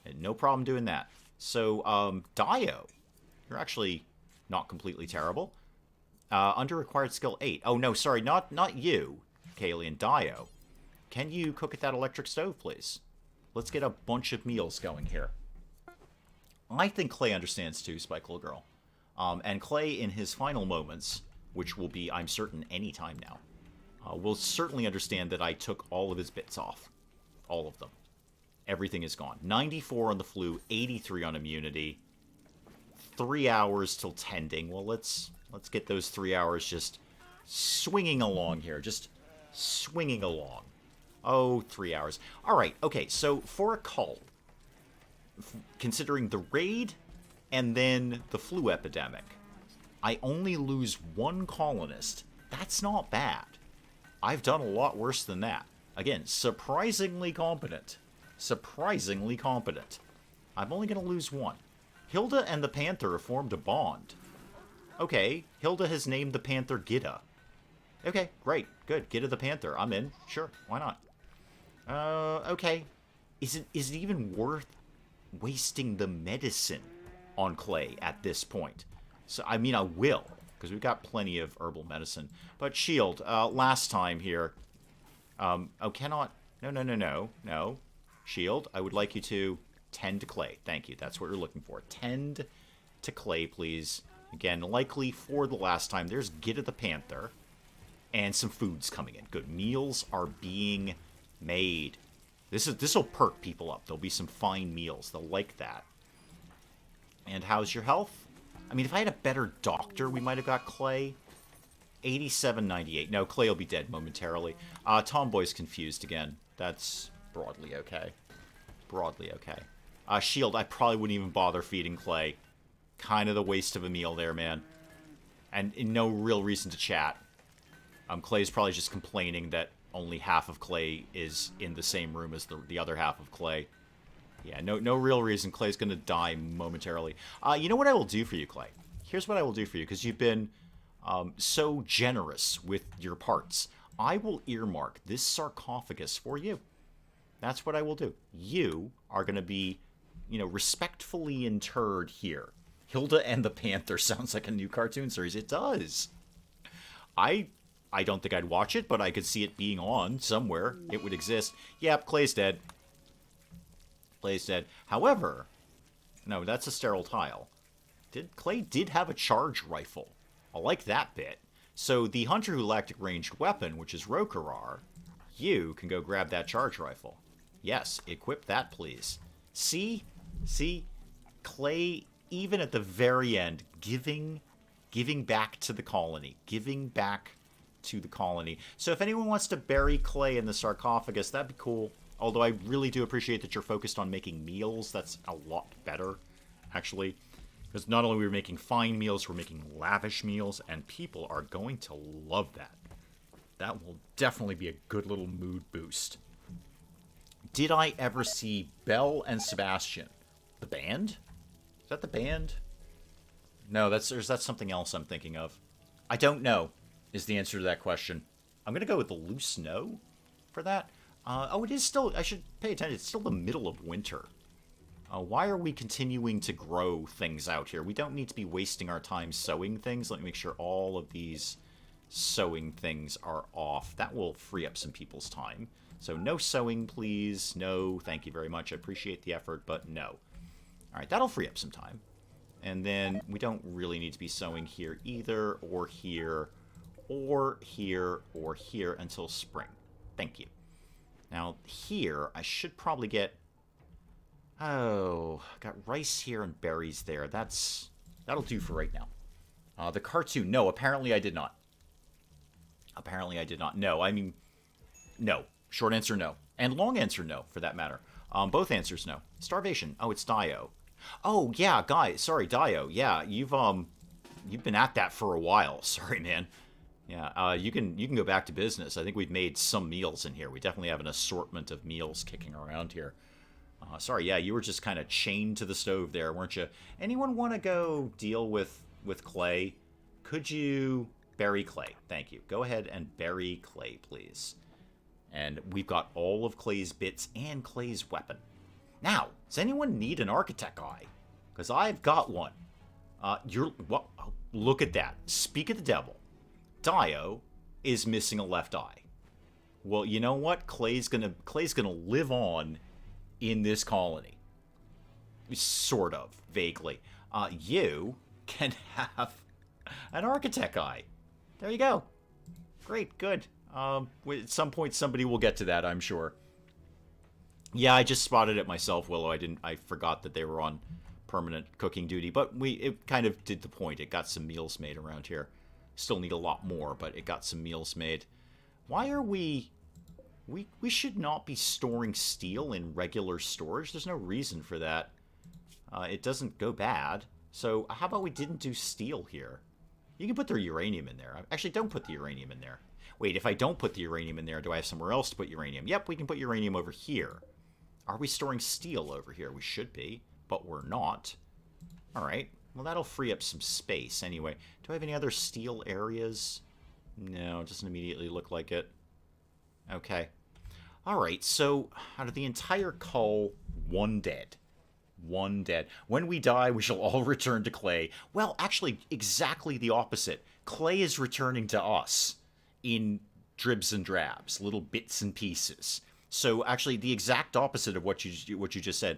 And no problem doing that. So, Dio, you're actually not completely terrible. Under required skill 8. Oh, no, sorry, not you, Kalian. Dio. Can you cook at that electric stove, please? Let's get a bunch of meals going here. I think Clay understands too, Spike Little Girl. And Clay, in his final moments, which will be, I'm certain, any time now, will certainly understand that I took all of his bits off. All of them. Everything is gone. 94 on the flu, 83 on immunity. 3 hours till tending. Well, let's get those 3 hours just swinging along here. Just swinging along. Oh, 3 hours. All right, okay, so for a cult, considering the raid and then the flu epidemic, I only lose one colonist. That's not bad. I've done a lot worse than that. Again, surprisingly competent. Surprisingly competent. I'm only going to lose one. Hilda and the Panther have formed a bond. Okay, Hilda has named the Panther Gita. Okay, great, good. Gita the Panther. I'm in. Sure, why not? Okay. Is it even worth wasting the medicine on Clay at this point? So, I mean, I will. because we've got plenty of herbal medicine. But shield, last time here. Oh, cannot... No. Shield, I would like you to tend to clay. Thank you. That's what we're looking for. Tend to clay, please. Again, likely for the last time. There's Gita the Panther. And some food's coming in. Good. Meals are being made. This'll perk people up. There'll be some fine meals. They'll like that. And how's your health? I mean, if I had a better doctor, we might have got Clay. 87.98. No, Clay will be dead momentarily. Tomboy's confused again. That's broadly okay. Broadly okay. Shield, I probably wouldn't even bother feeding Clay. Kind of the waste of a meal there, man. And no real reason to chat. Clay's probably just complaining that only half of Clay is in the same room as the other half of Clay. Yeah, no real reason. Clay's going to die momentarily. You know what I will do for you, Clay? Here's what I will do for you, because you've been so generous with your parts. I will earmark this sarcophagus for you. That's what I will do. You are going to be, respectfully interred here. Hilda and the Panther sounds like a new cartoon series. It does. I don't think I'd watch it, but I could see it being on somewhere. It would exist. Yep, Clay's dead. Clay's dead. However, no, that's a sterile tile. Clay did have a charge rifle. I like that bit. So the Hunter who lacked a ranged weapon, which is Rokarar, you can go grab that charge rifle. Yes, equip that, please. See, Clay, even at the very end, giving back to the colony. Giving back to the colony. So if anyone wants to bury Clay in the sarcophagus, that'd be cool. Although I really do appreciate that you're focused on making meals. That's a lot better, actually. Because not only are we making fine meals, we're making lavish meals, and people are going to love that. That will definitely be a good little mood boost. Did I ever see Belle and Sebastian? The band? Is that the band? No, that's something else I'm thinking of. I don't know, is the answer to that question. I'm going to go with the loose no for that. Oh, it is still... I should pay attention. It's still the middle of winter. Why are we continuing to grow things out here? We don't need to be wasting our time sewing things. Let me make sure all of these sewing things are off. That will free up some people's time. So no sewing, please. No, thank you very much. I appreciate the effort, but no. All right, that'll free up some time. And then we don't really need to be sewing here either, or here, or here, or here until spring. Thank you. Now, here, I should probably get... Oh, got rice here and berries there. That'll do for right now. The cartoon, no, apparently I did not. Apparently I did not. No, I mean, no. Short answer, no. And long answer, no, for that matter. Both answers, no. Starvation. Oh, it's Dio. Oh, yeah, guys. Sorry, Dio. Yeah, you've been at that for a while. Sorry, man. Yeah, you can go back to business. I think we've made some meals in here. We definitely have an assortment of meals kicking around here. Sorry, yeah, you were just kind of chained to the stove there, weren't you? Anyone want to go deal with Clay? Could you bury Clay? Thank you. Go ahead and bury Clay, please. And we've got all of Clay's bits and Clay's weapon. Now, does anyone need an architect eye? Because I've got one. Look at that. Speak of the devil. Dio is missing a left eye. Well, you know what? Clay's gonna live on in this colony. Sort of, vaguely. You can have an architect eye. There you go. Great, good. At some point somebody will get to that, I'm sure. Yeah, I just spotted it myself, Willow. I forgot that they were on permanent cooking duty, but it kind of did the point. It got some meals made around here. Still need a lot more, but it got some meals made. Why are we should not be storing steel in regular storage. There's no reason for that. It doesn't go bad. So how about we didn't do steel here? You can put the uranium in there. Actually, don't put the uranium in there. Wait, if I don't put the uranium in there, do I have somewhere else to put uranium? Yep, we can put uranium over here. Are we storing steel over here? We should be, but we're not. All right. Well, that'll free up some space anyway. Do I have any other steel areas? No, it doesn't immediately look like it. Okay. All right, so out of the entire cull, one dead. One dead. When we die, we shall all return to clay. Well, actually, exactly the opposite. Clay is returning to us in dribs and drabs, little bits and pieces. So actually, the exact opposite of what you just said.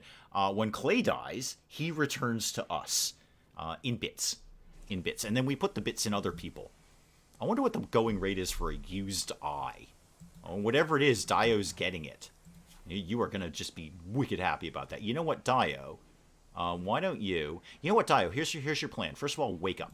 When clay dies, he returns to us in bits, and then we put the bits in other people. I wonder what the going rate is for a used eye. Oh, whatever it is, Dio's getting it. You are going to just be wicked happy about that. You know what, Dio? Why don't you... You know what, Dio? Here's your plan. First of all, wake up.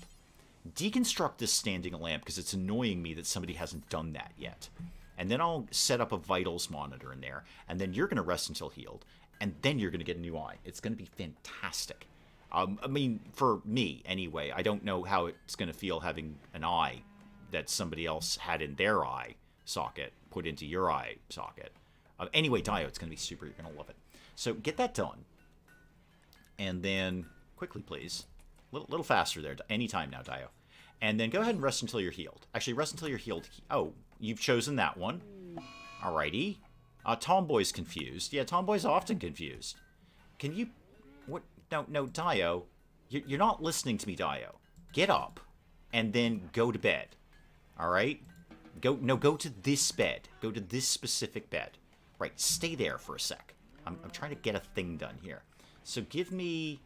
Deconstruct this standing lamp, because it's annoying me that somebody hasn't done that yet. And then I'll set up a vitals monitor in there. And then you're going to rest until healed. And then you're going to get a new eye. It's going to be fantastic. I mean, for me, anyway. I don't know how it's going to feel having an eye that somebody else had in their eye socket put into your eye socket. Anyway, Dio, it's going to be super. You're going to love it. So get that done. And then, quickly, please. Little faster there. Anytime now, Dio. And then go ahead and rest until you're healed. Actually, rest until you're healed. Oh, you've chosen that one. Alrighty. Tomboy's confused. Yeah, Tomboy's often confused. Can you... What? No, Dio. You're not listening to me, Dio. Get up. And then go to bed. Alright? Go to this bed. Go to this specific bed. Right, stay there for a sec. I'm trying to get a thing done here. So give me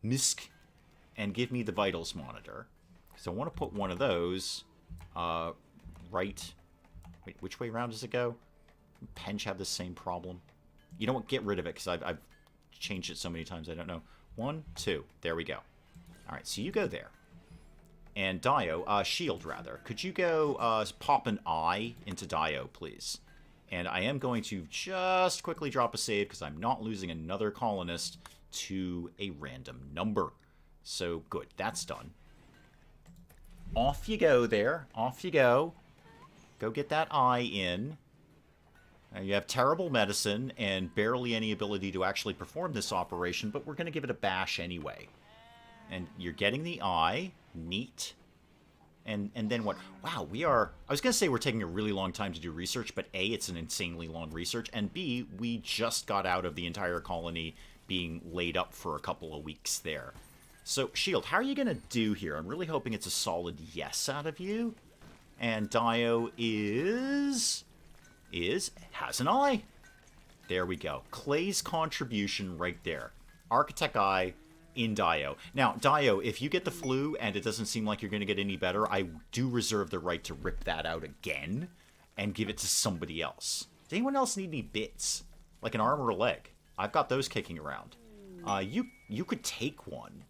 MISC and give me the vitals monitor. So I want to put one of those right... Wait, which way around does it go? Pench have the same problem? You know what? Get rid of it, because I've changed it so many times I don't know. 1, 2. There we go. Alright, so you go there. And Dio, Shield rather. Could you go pop an eye into Dio, please? And I am going to just quickly drop a save because I'm not losing another colonist to a random number. So, good. That's done. Off you go there. Off you go. Go get that eye in. Now, you have terrible medicine and barely any ability to actually perform this operation, but we're going to give it a bash anyway. And you're getting the eye. Neat. And then what? Wow, we are... I was going to say we're taking a really long time to do research, but A, it's an insanely long research, and B, we just got out of the entire colony being laid up for a couple of weeks there. So, Shield, how are you going to do here? I'm really hoping it's a solid yes out of you. And Dio has an eye. There we go. Clay's contribution right there. Architect eye in Dio. Now, Dio, if you get the flu and it doesn't seem like you're going to get any better, I do reserve the right to rip that out again and give it to somebody else. Does anyone else need any bits? Like an arm or a leg? I've got those kicking around. You could take one.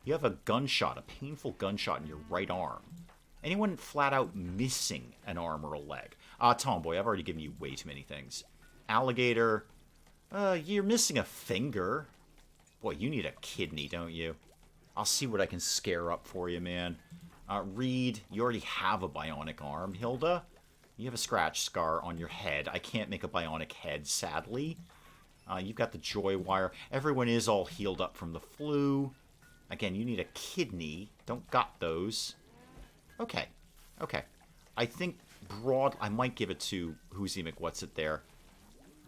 You have a gunshot, a painful gunshot in your right arm. Anyone flat out missing an arm or a leg? Tomboy, I've already given you way too many things. Alligator, you're missing a finger. Boy, you need a kidney, don't you? I'll see what I can scare up for you, man. Reed, you already have a bionic arm. Hilda, you have a scratch scar on your head. I can't make a bionic head, sadly. You've got the joy wire. Everyone is all healed up from the flu. Again, you need a kidney. Don't got those. Okay. Okay. I think I might give it to Whoosy McWhat's-It there.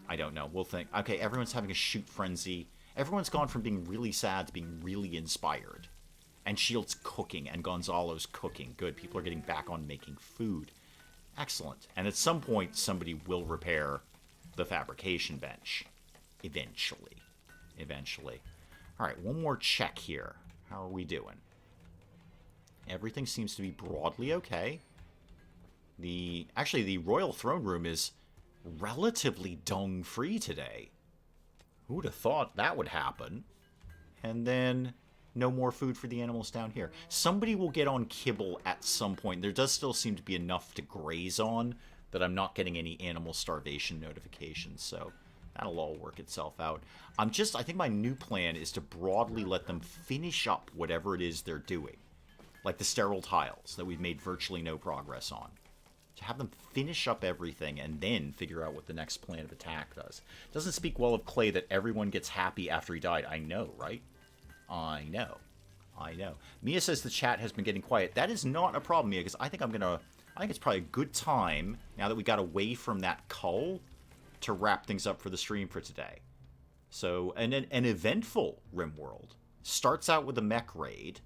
I don't know. We'll think. Okay, everyone's having a shoot frenzy. Everyone's gone from being really sad to being really inspired. And Shield's cooking, and Gonzalo's cooking. Good, people are getting back on making food. Excellent. And at some point, somebody will repair the fabrication bench. Eventually. Eventually. Alright, one more check here. How are we doing? Everything seems to be broadly okay. Actually, the Royal Throne Room is relatively dung-free today. Who'd have thought that would happen? And then no more food for the animals down here. Somebody will get on kibble at some point. There does still seem to be enough to graze on that I'm not getting any animal starvation notifications, so that'll all work itself out. I think my new plan is to broadly let them finish up whatever it is they're doing. Like the sterile tiles that we've made virtually no progress on. To have them finish up everything and then figure out what the next plan of attack does. Doesn't speak well of Clay that everyone gets happy after he died. I know, right? I know. I know. Mia says the chat has been getting quiet. That is not a problem, Mia, because I think it's probably a good time, now that we got away from that cull, to wrap things up for the stream for today. So, and an eventful RimWorld starts out with a mech raid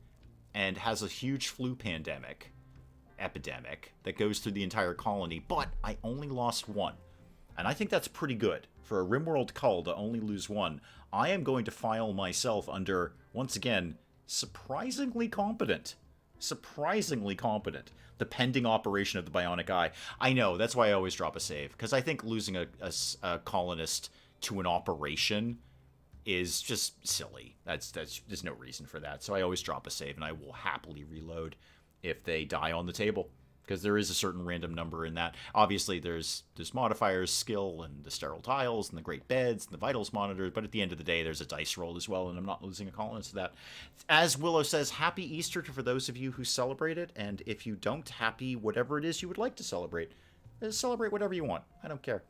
and has a huge flu epidemic that goes through the entire colony, but I only lost one. And I think that's pretty good. For a RimWorld cull to only lose one, I am going to file myself under, once again, surprisingly competent. Surprisingly competent. The pending operation of the bionic eye. I know, that's why I always drop a save, because I think losing a colonist to an operation is just silly. There's no reason for that. So I always drop a save, and I will happily reload if they die on the table, because there is a certain random number in that. Obviously, there's modifiers, skill, and the sterile tiles, and the great beds, and the vitals monitors, but at the end of the day, there's a dice roll as well, and I'm not losing a colonist to that. As Willow says, happy Easter for those of you who celebrate it, and if you don't, happy whatever it is you would like to celebrate. Celebrate whatever you want. I don't care.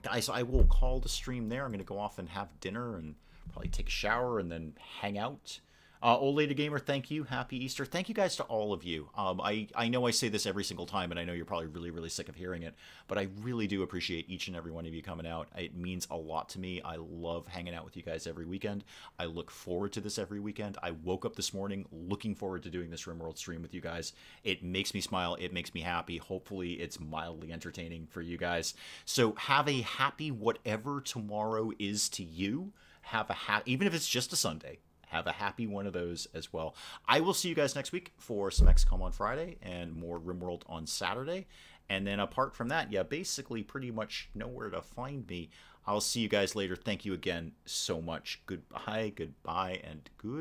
Guys, I will call the stream there. I'm going to go off and have dinner and probably take a shower and then hang out. Old Lady Gamer, thank you. Happy Easter. Thank you guys to all of you. I know I say this every single time, and I know you're probably really, really sick of hearing it, but I really do appreciate each and every one of you coming out. It means a lot to me. I love hanging out with you guys every weekend. I look forward to this every weekend. I woke up this morning looking forward to doing this RimWorld stream with you guys. It makes me smile. It makes me happy. Hopefully, it's mildly entertaining for you guys. So have a happy whatever tomorrow is to you. Have a even if it's just a Sunday. Have a happy one of those as well. I will see you guys next week for some XCOM on Friday and more RimWorld on Saturday. And then apart from that, yeah, basically pretty much know where to find me. I'll see you guys later. Thank you again so much. Goodbye, and good.